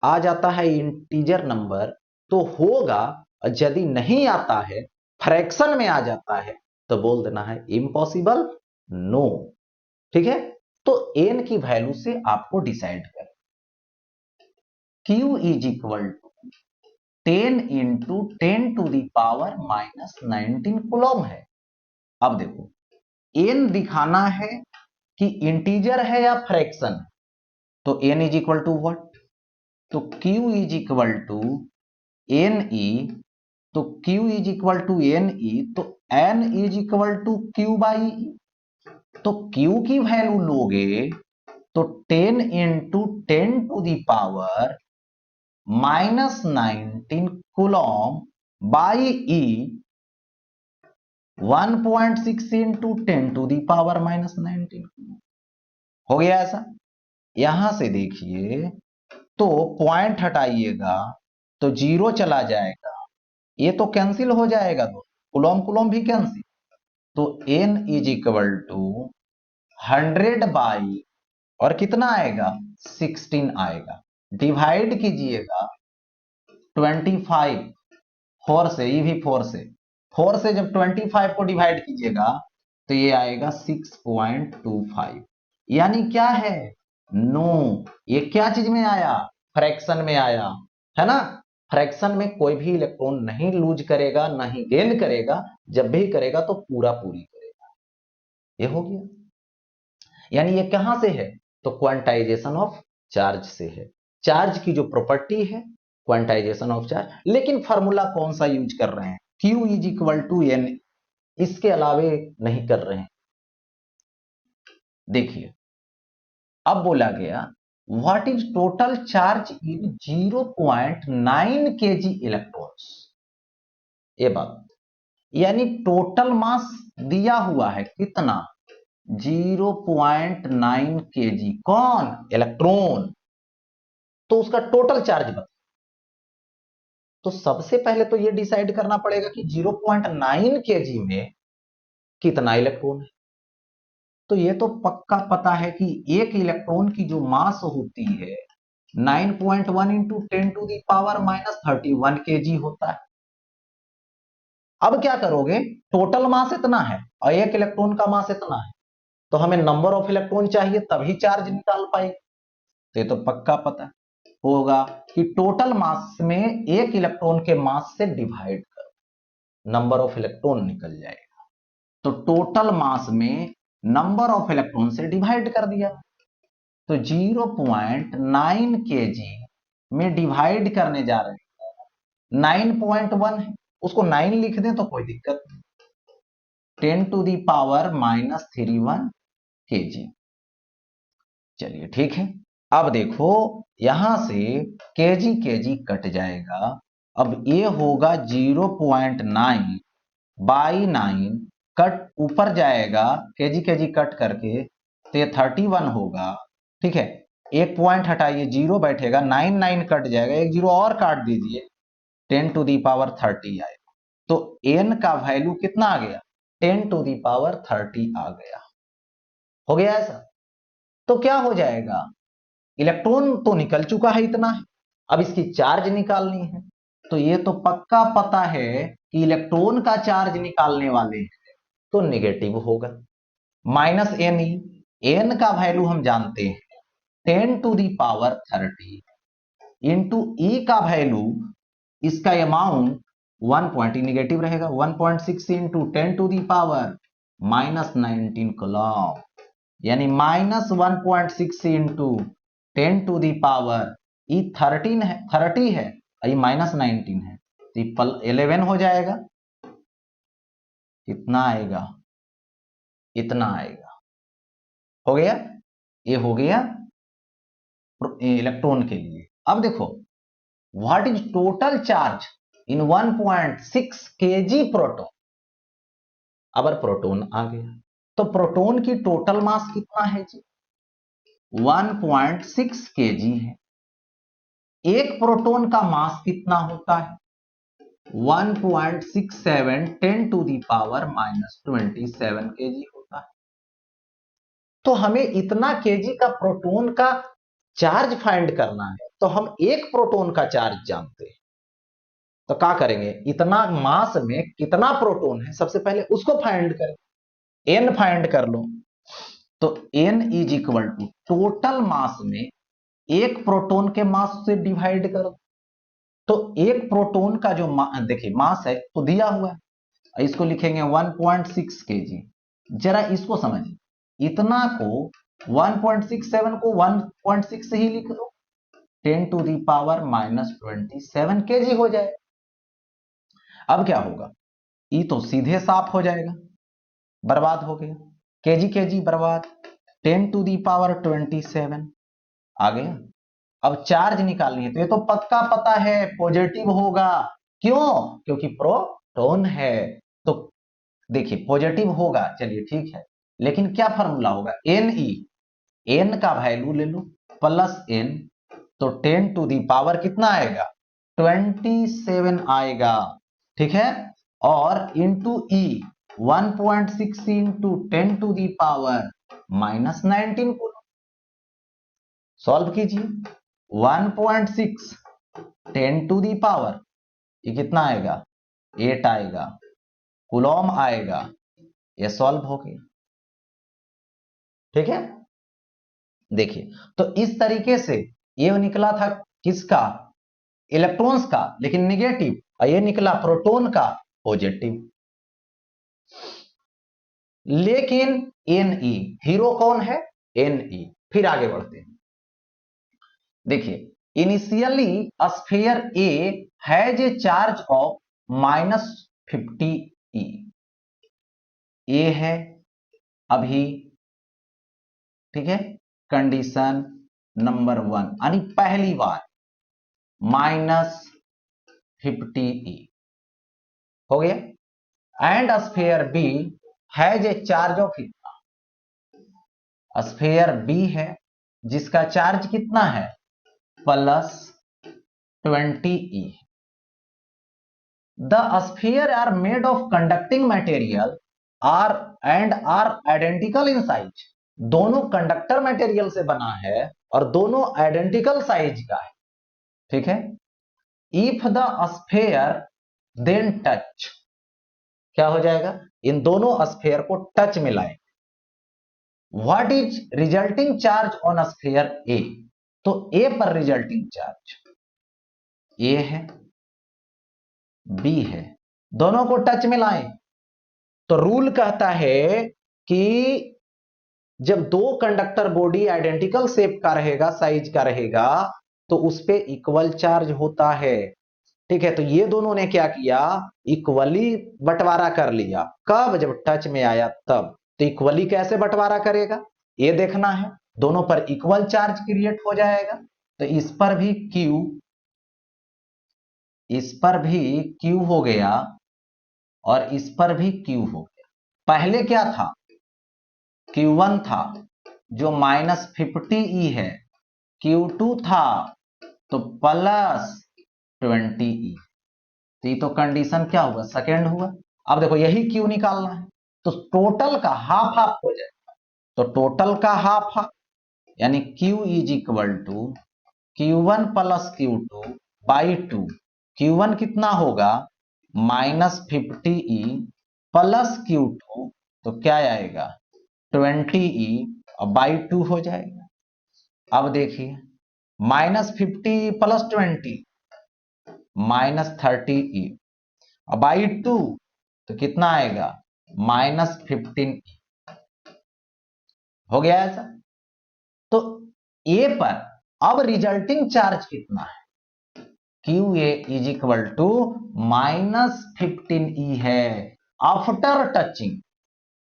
आ जाता है इंटीजर नंबर तो होगा, और यदि नहीं आता है फ्रैक्शन में आ जाता है तो बोल देना है इम्पॉसिबल, नो। ठीक है, तो n की वैल्यू से आपको डिसाइड करें, Q is equal to 10 into 10 to the power -19 coulomb है। अब देखो n दिखाना है कि इंटीजर है या फ्रैक्शन है, तो n is equal to what, तो Q is equal to N E, तो Q is equal to N E, तो n is equal to Q by E, तो Q की वैल्यू लोगे तो 10 into 10 to the power -19 coulomb by E, 1.6 into 10 to the power -19 हो गया ऐसा। यहां से देखिए तो पॉइंट हटाइएगा तो 0 चला जाएगा, ये तो कैंसिल हो जाएगा, तो कुलम कुलम भी कैंसिल, तो n is equal to 100 by, और कितना आएगा 16 आएगा, डिवाइड कीजिएगा 25 4 से, ये भी 4 से जब 25 को डिवाइड कीजिएगा तो ये आएगा 6.25। यानी क्या है, नो, ये क्या चीज में आया, फ्रैक्शन में आया, है ना। फ्रैक्शन में कोई भी इलेक्ट्रॉन नहीं लूज करेगा, नहीं गेन करेगा, जब भी करेगा तो पूरा पूरी करेगा। ये हो गया, यानी ये कहां से है, तो क्वांटाइजेशन ऑफ चार्ज से है। चार्ज की जो प्रॉपर्टी है क्वांटाइजेशन ऑफ चार्ज, लेकिन फार्मूला कौन सा यूज कर रहे हैं, Q is equal to N, इसके अलावे नहीं कर रहे हैं। देखिए अब बोला गया what is total charge in 0.9 kg electrons, ये बात, यानी टोटल मास दिया हुआ है कितना, 0.9 kg, कौन, इलेक्ट्रॉन, तो उसका टोटल चार्ज बता। तो सबसे पहले तो ये डिसाइड करना पड़ेगा कि 0.9 kg में कितना इलेक्ट्रॉन है। तो ये तो पक्का पता है कि एक इलेक्ट्रॉन की जो मास होती है 9.1 इंटू 10⁻³ kg होता है। अब क्या करोगे, टोटल मास इतना है और एक इलेक्ट्रॉन का मास इतना है, तो हमें नंबर ऑफ इलेक्ट्रॉन चाहिए तभी चार्ज निकाल पाएंगे। तो ये तो पक्का पता होगा कि टोटल मास में एक इलेक्ट्रॉन के मास से डिवाइड करो, नंबर ऑफ इलेक्ट्रॉन निकल जाएगा। तो टोटल मास में नंबर ऑफ इलेक्ट्रॉन से डिवाइड कर दिया, तो 0.9 kg में डिवाइड करने जा रहे हैं, 9.1 है, उसको 9 लिख दें तो कोई दिक्कत नहीं, 10⁻³ kg। चलिए ठीक है, अब देखो यहां से केजी केजी कट जाएगा, अब ये होगा 0.9 बाई 9, कट ऊपर जाएगा केजी केजी कट करके, तो ये 31 होगा, ठीक है। एक पॉइंट हटाइए, 0 बैठेगा, 9 9 कट जाएगा, एक 0 और काट दीजिए, 10⁻30 आएगा। तो n का वैल्यू कितना आ गया, 10⁻30 आ गया, हो गया ऐसा। तो क्या हो जाएगा, इलेक्ट्रॉन तो निकल चुका है इतना है, अब इसकी चार्ज निकालनी है। तो ये तो पक्का पता है कि इलेक्ट्रॉन का चार्ज निकालने वाले हैं तो नेगेटिव होगा, -ne, n का वैल्यू हम जानते हैं 10⁻30 इंटू e का वैल्यू, इसका अमाउंट 1 नेगेटिव रहेगा, 1.6 इंटू 10⁻⁻19 कूलम, यानी -1.6 इंटू 10⁻, ये 13 है, 30 है, ये -19 है, तो 11 हो जाएगा, कितना आएगा, इतना आएगा, हो गया, ये हो गया इलेक्ट्रॉन के लिए। अब देखो what is total charge in 1.6 kg proton, अब प्रोटॉन आ गया, तो प्रोटॉन की टोटल मास कितना है जी, 1.6 kg है। एक प्रोटॉन का मास कितना होता है, 1.67 10⁻⁻27 kg होता है। तो हमें इतना केजी का प्रोटॉन का चार्ज फाइंड करना है, तो हम एक प्रोटॉन का चार्ज जानते हैं, तो क्या करेंगे, इतना मास में कितना प्रोटॉन है सबसे पहले उसको फाइंड करें, n फाइंड कर लो। तो n is equal to total mass में एक प्रोटॉन के मास से डिवाइड करो। तो एक प्रोटॉन का जो देखिए मास है तो दिया हुआ है, इसको लिखेंगे 1.6 kg। जरा इसको समझिए, इतना को 1.67 को 1.6 से ही लिख दो, 10⁻⁻27 kg हो जाए। अब क्या होगा, ये तो सीधे साफ हो जाएगा, बर्बाद हो गया, केजी केजी बर्बाद, 10⁻27 आ गया। अब चार्ज निकालनी है, तो ये तो पक्का पता है पॉजिटिव होगा, क्यों, क्योंकि प्रोटॉन है। तो देखिए पॉजिटिव होगा, चलिए ठीक है, लेकिन क्या फार्मूला होगा, Ne, n का वैल्यू ले लो प्लस n, तो 10⁻, कितना आएगा, 27 आएगा, ठीक है, और इंटू e 1.6 इंटू 10⁻⁻19 को सॉल्व कीजिए, 1.6 10⁻, ये कितना आएगा, 8 आएगा, कूलॉम आएगा, ये सॉल्व हो गया। ठीक है, देखिए तो इस तरीके से ये निकला था किसका, इलेक्ट्रॉन्स का, लेकिन निगेटिव, और ये निकला प्रोटॉन का पॉजिटिव। लेकिन Ne, हीरो कौन है, Ne। फिर आगे बढ़ते हैं, देखिए initially sphere A has a charge of -50 E। ए है अभी, ठीक है, कंडीशन नंबर 1, यानी पहली बार -50 E हो गया। And sphere B has a charge of, sphere B है जिसका चार्ज कितना है, +20E। The sphere are made of conducting material are and are identical in size. दोनों कंडक्टर मटेरियल से बना है और दोनों आइडेंटिकल साइज का है, ठीक है। If the sphere then touch, क्या हो जाएगा, इन दोनों स्फीयर को टच में लाए, what is resulting charge on sphere A, तो ए पर रिजल्टिंग चार्ज ए है, बी है, दोनों को टच में लाएं तो रूल कहता है कि जब दो कंडक्टर बॉडी आइडेंटिकल शेप का रहेगा, साइज का रहेगा, तो उस पे इक्वल चार्ज होता है, ठीक है। तो ये दोनों ने क्या किया, इक्वली बंटवारा कर लिया, कब, जब टच में आया तब। तो इक्वली कैसे बंटवारा करेगा ये देखना है, दोनों पर इक्वल चार्ज क्रिएट हो जाएगा। तो इस पर भी Q, इस पर भी Q हो गया और इस पर भी Q हो गया। पहले क्या था, Q1 था जो -50E है, Q2 था तो +20E। तो ये तो कंडीशन क्या हुआ, सेकेंड हुआ। अब देखो यही Q निकालना है, तो टोटल का हाफ हाफ हो जाएगा, तो टोटल का हाफ हाफ, यानी Q is equal to Q1 + Q2/2। Q1 कितना होगा, -50E + Q2, तो क्या आएगा 20E और /2 हो जाएगा। अब देखिए -50 + 20 -30E और /2 तो कितना आएगा, -15E। हो गया ऐसा। तो ए पर अब रिजल्टिंग चार्ज कितना है, QA is equal to -15E है आफ्टर टचिंग।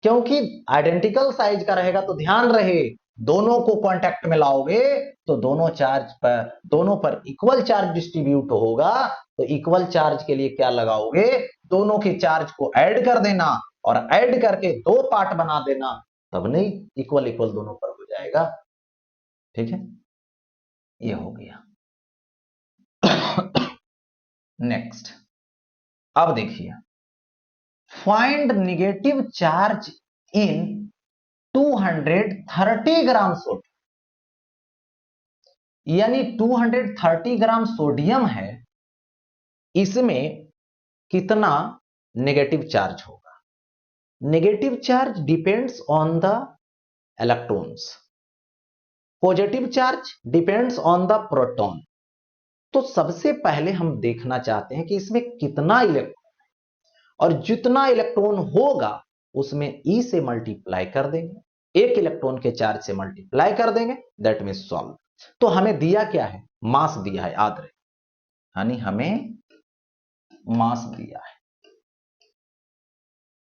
क्योंकि आइडेंटिकल साइज का रहेगा तो ध्यान रहे दोनों को कांटेक्ट में लाओगे तो दोनों पर इक्वल चार्ज डिस्ट्रीब्यूट होगा। तो इक्वल चार्ज के लिए क्या लगाओगे, दोनों के चार्ज को ऐड कर देना और ऐड करके दो पार्ट बना देना, तब नहीं इक्वल इक्वल दोनों पर हो जाएगा, ठीक है। ये हो गया। नेक्स्ट, अब देखिए find negative charge in 230 gram sodium, यानी 230 ग्राम सोडियम है, इसमें कितना नेगेटिव चार्ज होगा। Negative charge depends on the electrons, positive charge depends on the proton. तो सबसे पहले हम देखना चाहते हैं कि इसमें कितना इलेक्ट्रॉन है, और जितना इलेक्ट्रॉन होगा उसमें E से मल्टीप्लाई कर देंगे, एक इलेक्ट्रॉन के चार्ज से मल्टीप्लाई कर देंगे, दैट मींस सॉल्व। तो हमें दिया क्या है, मास दिया है, याद रहे, यानी हमें मास दिया है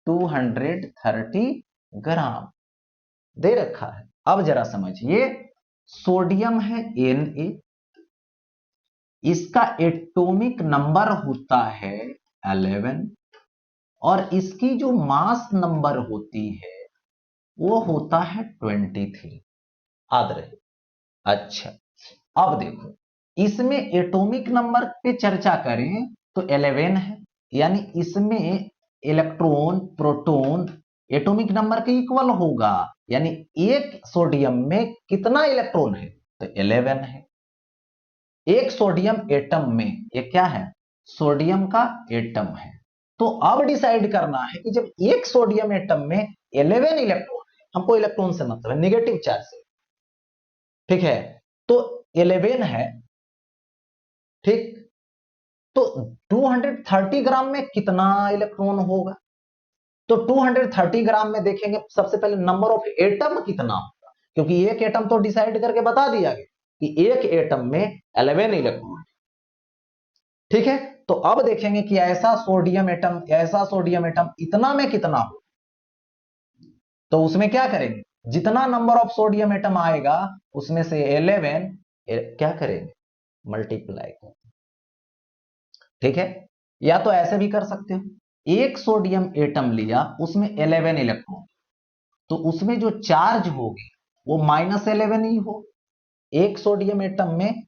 230 ग्राम दे रखा है। अब जरा समझिए, सोडियम है Na, इसका एटॉमिक नंबर होता है 11 और इसकी जो मास नंबर होती है वो होता है 23, याद रहे। अच्छा, अब देखो इसमें एटॉमिक नंबर पे चर्चा करें तो 11 है, यानी इसमें इलेक्ट्रॉन प्रोटॉन एटॉमिक नंबर के इक्वल होगा, यानी एक सोडियम में कितना इलेक्ट्रॉन है, तो 11 है। एक सोडियम एटम में, ये क्या है, सोडियम का एटम है। तो अब डिसाइड करना है कि जब एक सोडियम एटम में 11 इलेक्ट्रॉन है हमको इलेक्ट्रॉन से मतलब है, नेगेटिव चार्ज से। ठीक है, तो 11 है। ठीक, तो 230 ग्राम में कितना इलेक्ट्रॉन होगा? तो 230 ग्राम में देखेंगे सबसे पहले नंबर ऑफ एटम कितना होगा, क्योंकि एक एटम तो डिसाइड करके बता दिया गया कि एक एटम में 11 इलेक्ट्रॉन। ठीक है, तो अब देखेंगे कि ऐसा सोडियम एटम इतना में कितना हो। तो उसमें क्या करेंगे, जितना नंबर ऑफ सोडियम एटम आएगा उसमें से 11 क्या करेंगे, मल्टीप्लाई करेंगे। ठीक है, या तो ऐसे भी कर सकते हो, एक सोडियम एटम लिया उसमें 11 इलेक्ट्रॉन, तो उसमें जो चार्ज होगी वो -11 ही हो। एक सोडियम एटम में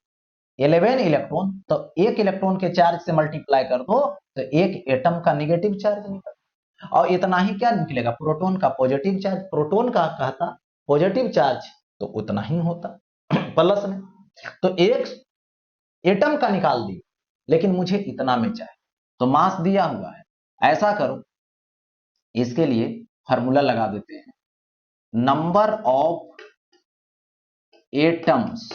11 इलेक्ट्रॉन, तो एक इलेक्ट्रॉन के चार्ज से मल्टीप्लाई कर दो तो एक एटम का नेगेटिव चार्ज निकल, और इतना ही क्या निकलेगा, प्रोटॉन का पॉजिटिव चार्ज। प्रोटॉन का कहता पॉजिटिव चार्ज तो उतना ही होता प्लस में। तो एक एटम का निकाल दी, लेकिन मुझे इतना में चाहिए, तो मास दिया हुआ है। ऐसा करो, इसके लिए फार्मूला लगा देते हैं, number of atoms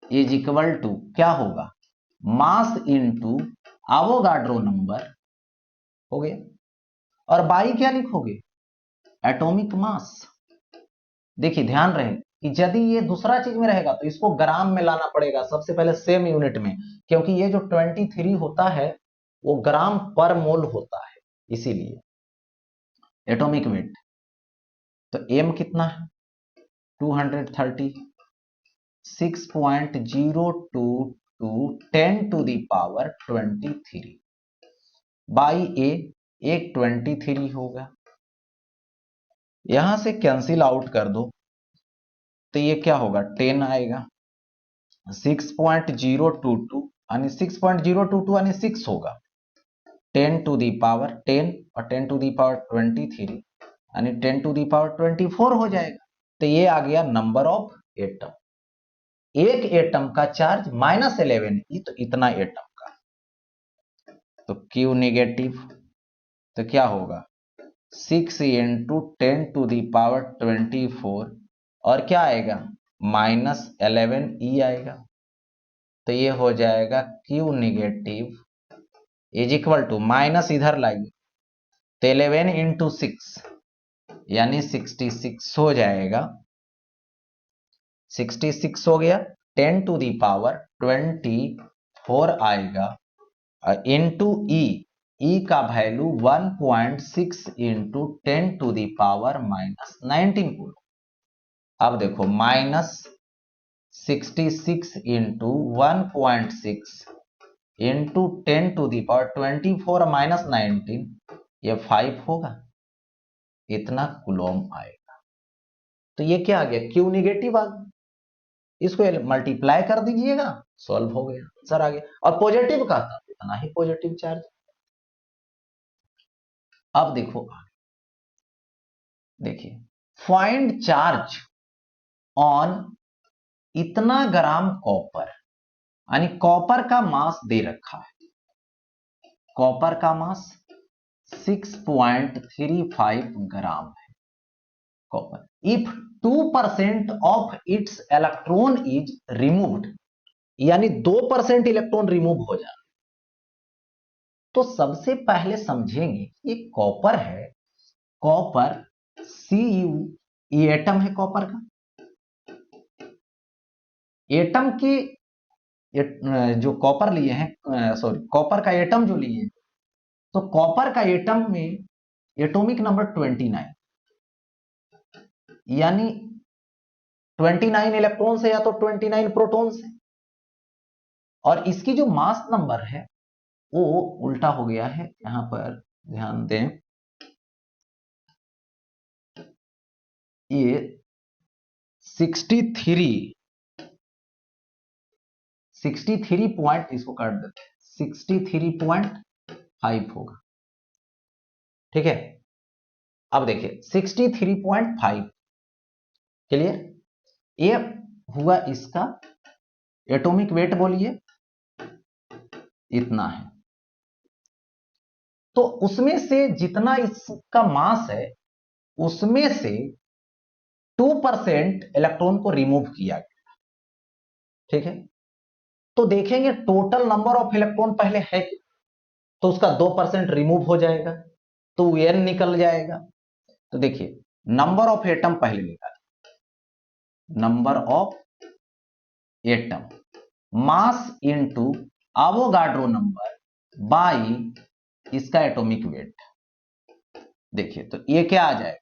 is equal to क्या होगा, मास इनटू एवोगाड्रो नंबर, हो गया। और बाई क्या लिखोगे, एटॉमिक मास। देखिए ध्यान रहे कि यदि ये दूसरा चीज में रहेगा तो इसको ग्राम में लाना पड़ेगा सबसे पहले, सेम यूनिट में, क्योंकि ये जो 23 होता है वो ग्राम पर मोल होता है, इसीलिए एटॉमिक वेट। तो एम कितना है, 230, 6.022 10 टू दी पावर 23 बाई ए, एक 23 होगा, यहां से कैंसिल आउट कर दो तो ये क्या होगा, 10 आएगा। 6.022 यानी 6.022 यानी 6 होगा, 10 टू दी पावर 10 और 10 टू दी पावर 23 यानी 10 टू दी पावर 24 हो जाएगा। तो ये आ गया नंबर ऑफ एटम। एक एटम का चार्ज -11, तो इतना एटम का, तो क्यू नेगेटिव, तो क्या होगा 6 इंटू 10 टू दी पावर 24, और क्या आएगा -11 आएगा। तो ये हो जाएगा Q negative is equal to, minus इधर लाइए, तो 11 इंटू 6 यानी 66 हो जाएगा। 66 हो गया, 10 टू दी पावर 24 आएगा, इंटू ई का value 1.6 into 10 to the power -19 को। अब देखो -66 into 1.6 into 10 to the power 24 -19, ये 5 होगा, इतना कूलम आएगा। तो ये क्या आ गया, क्यू नेगेटिव आ गया। इसको मल्टीप्लाई कर दीजिएगा, सॉल्व हो गया, आंसर आ गया। और पॉजिटिव का था इतना ही पॉजिटिव चार्ज। अब देखो देखिए, फाइंड चार्ज ऑन इतना ग्राम कॉपर, यानी कॉपर का मास दे रखा है, कॉपर का मास 6.35 ग्राम है copper. If 2% of its electron is removed, यानी 2% इलेक्ट्रॉन रिमूव हो जाए, तो सबसे पहले समझेंगे ये कॉपर है, कॉपर Cu, ये एटम है कॉपर का। एटम की जो कॉपर लिए हैं, सॉरी कॉपर का एटम जो लिए हैं, तो कॉपर का एटम में एटॉमिक नंबर 29, यानी 29 इलेक्ट्रॉन से या तो 29 प्रोटॉन से, और इसकी जो मास नंबर है वो उल्टा हो गया है, यहां पर ध्यान दें, ये 63 पॉइंट, इसको काट देते हैं, 63.5 होगा। ठीक है, अब देखिए 63.5, क्लियर। ये हुआ इसका एटॉमिक वेट, बोलिए इतना है। तो उसमें से जितना इसका मास है उसमें से 2% इलेक्ट्रॉन को रिमूव किया गया। ठीक है, तो देखेंगे टोटल नंबर ऑफ इलेक्ट्रॉन पहले है क्या, तो उसका 2% रिमूव हो जाएगा तो n निकल जाएगा। तो देखिए नंबर ऑफ एटम पहले निकालिए, number of atom mass into Avogadro number by इसका एटॉमिक वेट। देखिए तो ये क्या आ जाएगा,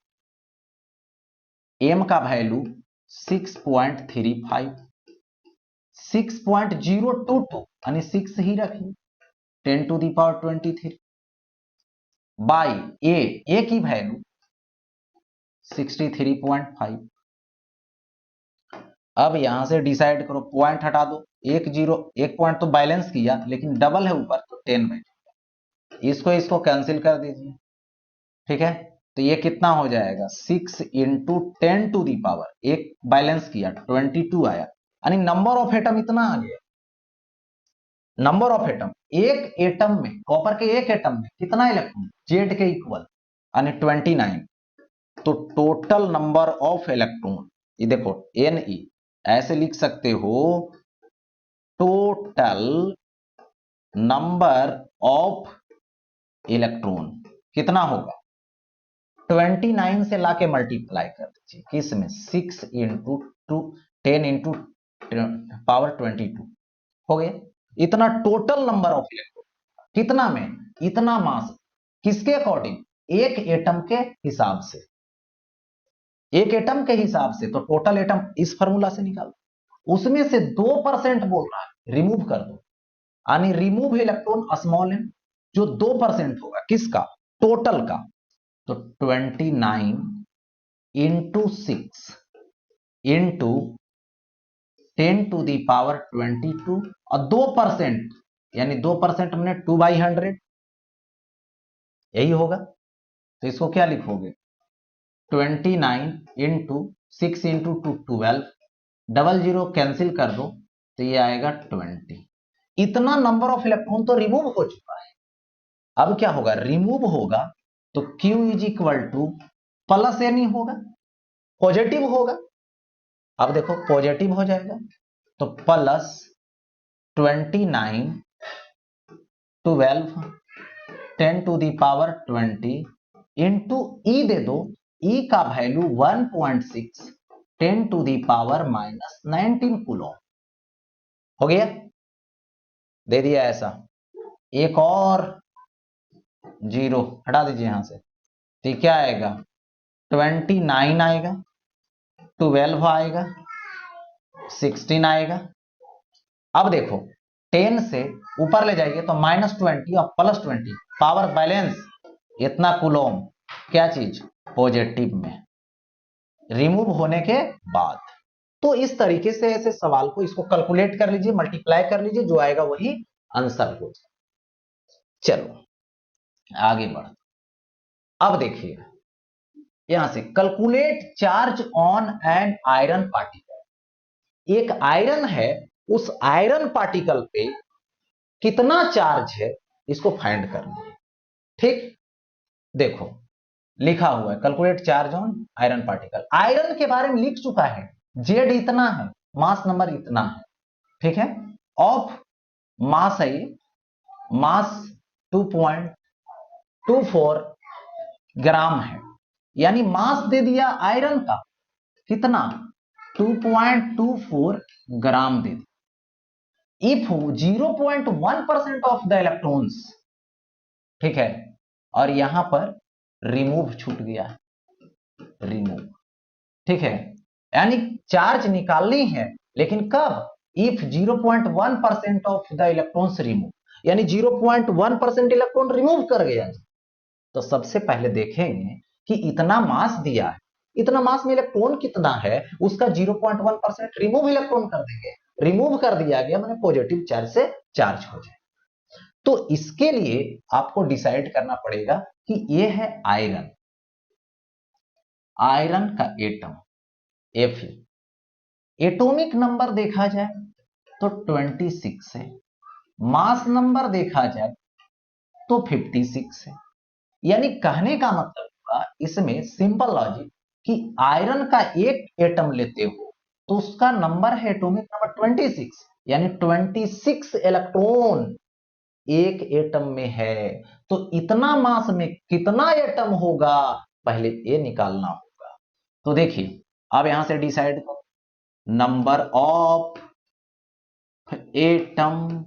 m का वैल्यू 6.35, 6.022 यानी 6 ही रखिए 10⁻23 बाई ए की वैल्यू 63.5। अब यहां से डिसाइड करो, पॉइंट हटा दो, एक पॉइंट तो बैलेंस किया लेकिन डबल है ऊपर तो 10 बैठेगा, इसको कैंसिल कर दीजिए। ठीक है, तो ये कितना हो जाएगा 6 इंटू 10⁻, एक बैलेंस किया 22 आया, यानी नंबर ऑफ एटम इतना आ गया। नंबर ऑफ एटम, एक एटम में, कॉपर के एक एटम में कितना इलेक्ट्रॉन, जेड के इक्वल यानी 29। तो टोटल नंबर ऑफ इलेक्ट्रॉन, ये देखो Ne ऐसे लिख सकते हो, टोटल नंबर ऑफ इलेक्ट्रॉन कितना होगा, 29 से लाके मल्टीप्लाई कर दीजिए किसमें, 6 इंटू 10 इंटू पावर 22 हो गया। इतना टोटल नंबर ऑफ इलेक्ट्रॉन, कितना में, इतना मास, किसके अकॉर्डिंग, एक एटम के हिसाब से, एक एटम के हिसाब से। तो टोटल एटम इस फार्मूला से निकाल, उसमें से 2% बोल रहा है रिमूव कर दो, यानी रिमूव इलेक्ट्रॉन स्मॉल एम, जो 2% होगा किसका, टोटल का। तो 29 इंटू 6 इंटू 10⁻22 और 2% यानी 2% हमने 2/100, यही होगा। तो इसको क्या लिखोगे, 29 into 6 into 2 12, double zero cancel कर दो तो ये आएगा 20। इतना नंबर ऑफ इलेक्ट्रॉन तो रिमूव हो चुका है। अब क्या होगा, रिमूव होगा तो Q is equal to plus N ही होगा, पॉजिटिव होगा। अब देखो पॉजिटिव हो जाएगा तो प्लस 29 12 10⁻20 इंटू ई दे दो, ई का वैल्यू 1.6 10⁻−19 कूलम हो गया, दे दिया ऐसा। एक और जीरो हटा दीजिए यहां से, तो क्या आएगा 29 आएगा, 12 आएगा, 16 आएगा। अब देखो 10 से ऊपर ले जाइए तो -20 और +20, पावर बैलेंस इतना कूलम, क्या चीज, पॉजिटिव में, रिमूव होने के बाद। तो इस तरीके से ऐसे सवाल को, इसको कैलकुलेट कर लीजिए, मल्टीप्लाई कर लीजिए, जो आएगा वही आंसर हो जाए। चलो आगे बढ़, अब देखिए यहां से calculate charge on an iron particle. एक आयरन है, उस आयरन पार्टिकल पे कितना चार्ज है इसको फाइंड करना है। ठीक, देखो लिखा हुआ है calculate charge on iron particle, iron के बारे में लिख चुका है, जेड इतना है, मास नंबर इतना है। ठीक है, ऑफ मास है ये, मास 2.24 ग्राम है, यानी मास दे दिया आयरन का कितना, 2.24 ग्राम दे दिया। इफ 0.1% ऑफ द इलेक्ट्रॉन्स, ठीक है, और यहां पर रिमूव छूट गया है, रिमूव, ठीक है, यानी चार्ज निकालनी है लेकिन कब, if 0.1% of the electrons remove, यानी 0.1% इलेक्ट्रॉन रिमूव कर गया। तो सबसे पहले देखेंगे कि इतना मास दिया है, इतना मास में इलेक्ट्रॉन कितना है, उसका 0.1% रिमूव इलेक्ट्रॉन कर देंगे, रिमूव कर दिया गया मैंने पॉजिटिव चार्ज से चार्ज हो जाए। तो इसके लिए आपको डिसाइड करना पड़ेगा कि ये है आयरन, आयरन का एटम Fe, एटॉमिक नंबर देखा जाए तो 26 है, मास नंबर देखा जाए तो 56 है। यानी कहने का मतलब होगा इसमें सिंपल लॉजिक कि आयरन का एक एटम लेते हो तो उसका नंबर है एटॉमिक नंबर 26, यानी 26 इलेक्ट्रॉन एक एटम में है। तो इतना मास में कितना एटम होगा पहले ये निकालना होगा। तो देखिए अब यहां से डिसाइड करो, नंबर ऑफ एटम,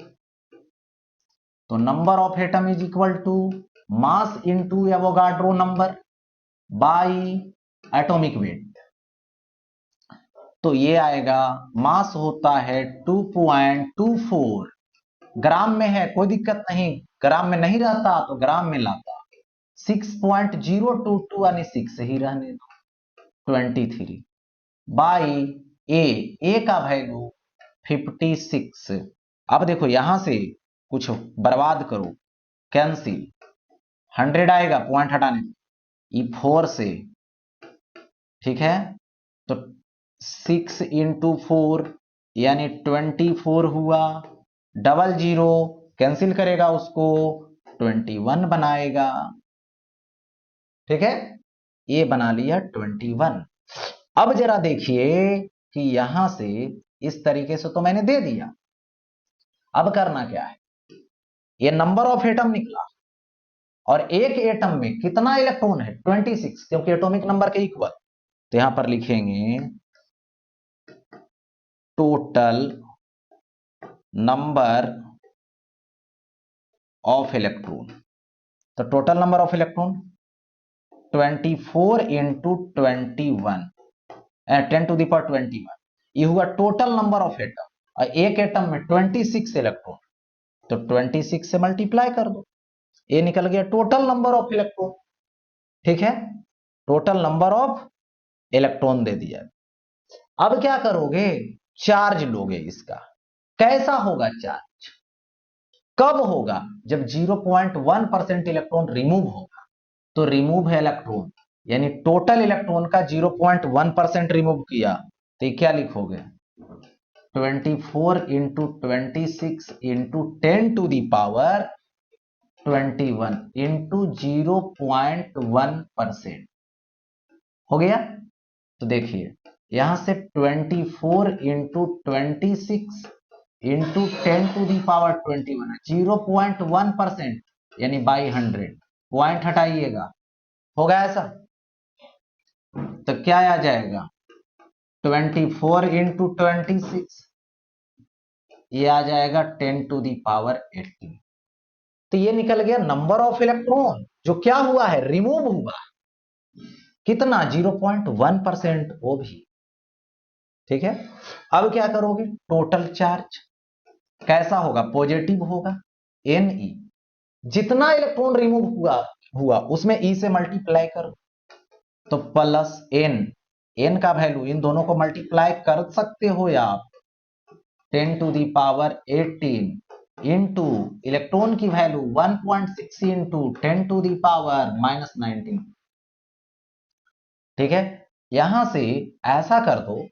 तो number of atom is equal to mass into Avogadro number by atomic weight. तो ये आएगा, मास होता है 2.24, ग्राम में है कोई दिक्कत नहीं, ग्राम में नहीं रहता तो ग्राम में लाता, 6.022 यानी 6 ही रहने दो, 23 बाई ए का वैल्यू 56। अब देखो यहां से कुछ बर्बाद करो, कैंसिल, 100 आएगा पॉइंट हटाने, ई 4 से, ठीक है। तो 6 इंटू 4 यानी 24 हुआ, डबल जीरो कैंसिल करेगा उसको 21 बनाएगा, ठीक है, ये बना लिया 21। अब जरा देखिए कि यहां से इस तरीके से तो मैंने दे दिया, अब करना क्या है, ये नंबर ऑफ एटम निकला और एक एटम में कितना इलेक्ट्रॉन है 26, क्योंकि एटॉमिक नंबर के इक्वल। तो यहां पर लिखेंगे टोटल नंबर ऑफ इलेक्ट्रॉन, तो total number of electron 24 into 21, 10 to the power 21, ये हुआ टोटल नंबर ऑफ एटम, और एक एटम में 26 इलेक्ट्रॉन, तो 26 से मल्टीप्लाई कर दो, ये निकल गया टोटल नंबर ऑफ इलेक्ट्रॉन, ठीक है, टोटल नंबर ऑफ इलेक्ट्रॉन दे दिया। अब क्या करोगे, चार्ज लोगे इसका, कैसा होगा चार्ज, कब होगा, जब 0.1% इलेक्ट्रॉन रिमूव होगा, तो रिमूव है इलेक्ट्रॉन, यानी टोटल इलेक्ट्रॉन का 0.1% रिमूव किया, तो ये क्या लिखोगे 24 into 26 into 10 to the power 21 into 0.1% हो गया। तो देखिए यहां से 24 into 26 into 10 to the power 21, 0.1% यानी बाई 100, पॉइंट हटाइएगा, होगा ऐसा, तो क्या आ जाएगा 24 इंटू 26, ये आ जाएगा 10 टू दी पावर 18। तो ये निकल गया नंबर ऑफ इलेक्ट्रॉन जो क्या हुआ है, रिमूव हुआ, कितना 0.1%, वो भी, ठीक है। अब क्या करोगे, टोटल चार्ज कैसा होगा, पॉजिटिव होगा, Ne, जितना इलेक्ट्रॉन रिमूव हुआ उसमें E से मल्टीप्लाई करो, तो प्लस n का वैल्यू इन दोनों को मल्टीप्लाई कर सकते हो आप, 10 to the power 18 into electron की value 1.6 into 10 to the power -19, ठीक है। यहां से ऐसा कर दो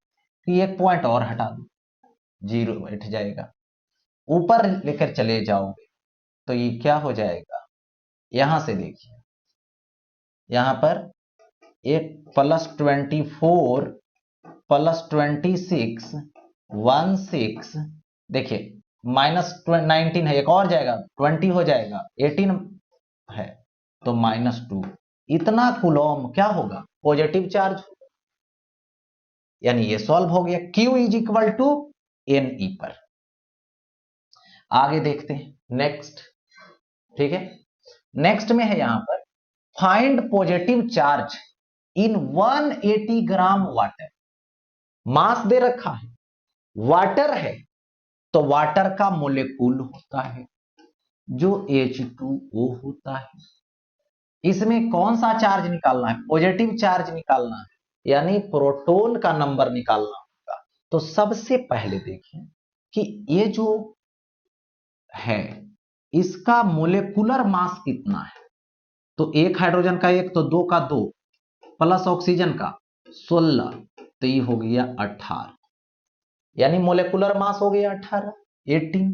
कि एक पॉइंट और हटा दो, जीरो बैठ जाएगा, ऊपर लेकर चले जाओगे तो ये क्या हो जाएगा, यहां से देखिए यहां पर एक +24 +26 16, देखिए -19 है, एक और जाएगा 20 हो जाएगा, 18 है तो -2, इतना कूलॉम क्या होगा, पॉजिटिव चार्ज, यानी ये सॉल्व हो गया, Q is equal to Ne पर। आगे देखते हैं नेक्स्ट, ठीक है, नेक्स्ट में है यहां पर find positive charge in 180 gram water, mass दे रखा है, वाटर है, तो वाटर का मोलेक्यूल होता है जो H2O होता है, इसमें कौन सा चार्ज निकालना है, पॉजिटिव चार्ज निकालना है, यानी प्रोटॉन का नंबर निकालना होगा। तो सबसे पहले देखिए कि ये जो है इसका मोलेकुलर मास कितना है, तो एक हाइड्रोजन का एक, तो दो का दो, प्लस ऑक्सीजन का 16, तो ये हो गया 18, यानी मोलेकुलर मास हो गया 18, 18।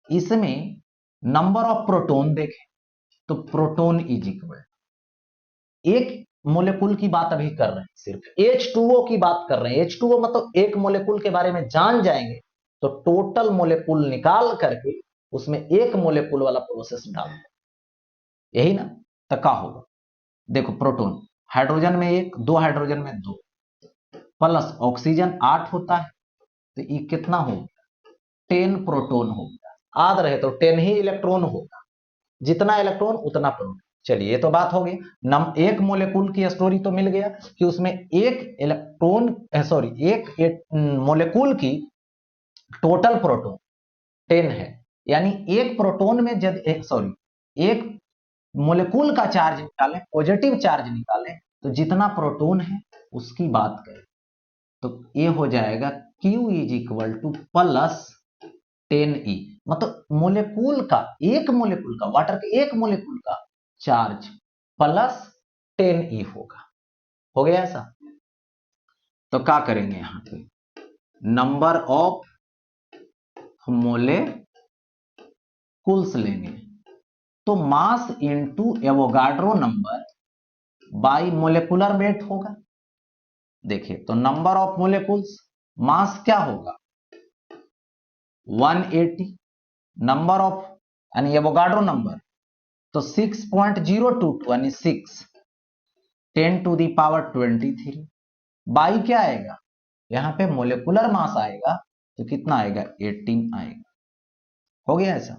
इसमें नंबर ऑफ प्रोटॉन देखें तो प्रोटॉन इज इक्वल एक मोलेकुल की बात अभी कर रहे हैं, सिर्फ H2O की बात कर रहे हैं। H2O मतलब एक मोलेकुल के बारे में जान जाएंगे तो टोटल मोलेकुल निकाल करके उसमें एक मोलेकुल वाला प्रोसेस डाल दो, यही ना। तो क्या होगा, देखो प्रोटॉन, हाइड्रोजन में एक, दो हाइड्रोजन में दो, प्लस ऑक्सीजन 8 होता है, तो ये कितना हो गया, 10 प्रोटॉन हो गया। याद रहे तो 10 ही इलेक्ट्रॉन होगा, जितना इलेक्ट्रॉन उतना प्रोटॉन। चलिए ये तो बात हो गई। एक मोलेकुल की स्टोरी तो मिल गया कि उसमें एक इलेक्ट्रॉन एक मोलेकुल की टोटल प्रोटॉन 10 है, यानी एक प्रोटॉन में एक मोलेकुल का चार्ज निकालें, पॉजिटिव चार्ज निकालें, तो जितना प्रोटॉन है उसकी बात करें तो ये हो जाएगा Q is equal to plus 10E। मतलब मोलेकुल का, एक मोलेकुल का, वाटर के एक मोलेकुल का चार्ज प्लस 10E होगा। हो गया ऐसा। तो क्या करेंगे यहां पे, नंबर ऑफ मोलेकुल्स लेंगे, तो mass into Avogadro number by molecular weight होगा। देखिए तो नंबर ऑफ मोलेकुल्स, मास क्या होगा 180, नंबर ऑफ यानी एवोगाड्रो नंबर तो 6.022 यानी 6, 10 टू दी पावर 23, बाई क्या आएगा, यहां पे मोलेकुलर मास आएगा तो कितना आएगा 18 आएगा। हो गया ऐसा।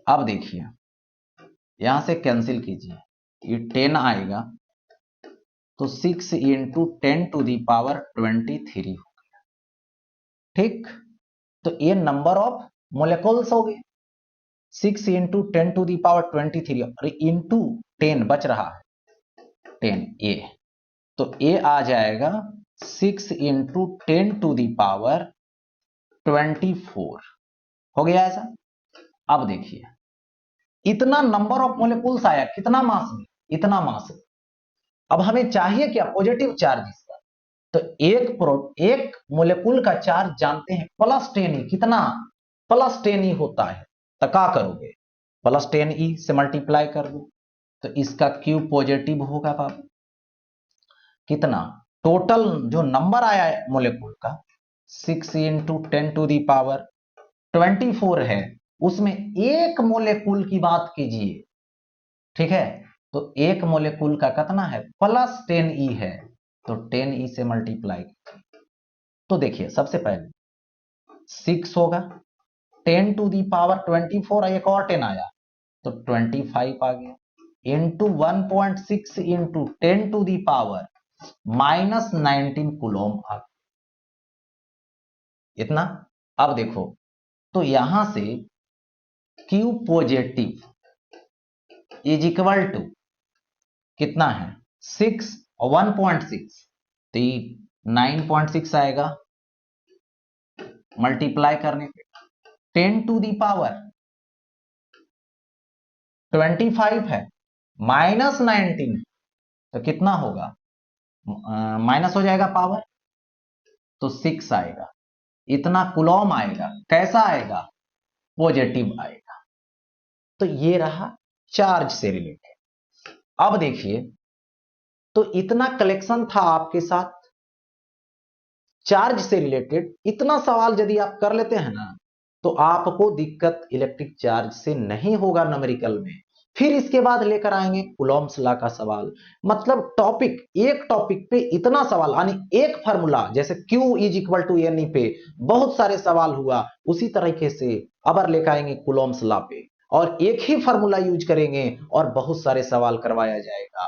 अब देखिए यहां से कैंसिल कीजिए, ये 10 आएगा तो 6 इंटू 10 टू दी पावर 23 हो गया। ठीक, तो ये नंबर ऑफ मोलेकुल्स हो गए, 6 इंटू 10 टू दी पावर 23 और इंटू 10 बच रहा है 10 ए, तो ए आ जाएगा 6 इंटू 10 टू दी पावर 24। हो गया ऐसा। अब देखिए इतना नंबर ऑफ मोलेकुल्स आया, कितना मास में, इतना मास में। अब हमें चाहिए क्या, पॉजिटिव चार्ज इसका, तो एक मोलेकुल का चार्ज जानते हैं प्लस 10E, कितना प्लस 10E होता है। तो क्या करोगे, प्लस 10E से मल्टीप्लाई कर दो, तो इसका Q पॉजिटिव होगा बाबू। कितना टोटल जो नंबर आया है मोलेकुल का 6 इंटू 10 टू दी पावर 24 है, उसमें एक मोलेकुल की बात कीजिए, ठीक है, तो एक मोलेकुल का कितना है प्लस 10E है, तो 10E से मल्टीप्लाई। तो देखिए सबसे पहले 6 होगा, 10 टू दी पावर 24, एक और 10 आया तो 25 आ गया, into 1.6 into 10 to the power minus 19 coulomb आ गया, इतना। अब देखो तो यहां से Q positive is equal to कितना है 6 और 1.6, तो 9.6 आएगा, मल्टीप्लाई करने पे 10 टू दी पावर 25 है, माइनस 19 तो कितना होगा, माइनस हो जाएगा पावर, तो 6 आएगा, इतना कूलम आएगा। कैसा आएगा, पॉजिटिव आएगा। तो ये रहा चार्ज से रिलेटेड। अब देखिए तो इतना कलेक्शन था आपके साथ चार्ज से रिलेटेड, इतना सवाल यदि आप कर लेते हैं ना तो आपको दिक्कत इलेक्ट्रिक चार्ज से नहीं होगा न्यूमेरिकल में। फिर इसके बाद लेकर आएंगे कूलॉम्स लॉ का सवाल। मतलब एक टॉपिक पे इतना सवाल, यानी एक फार्मूला, जैसे Q is equal to NE पे बहुत सारे सवाल हुआ, उसी तरीके से अब लेकर आएंगे कूलॉम्स लॉ पे और एक ही फार्मूला यूज करेंगे और बहुत सारे सवाल करवाया जाएगा।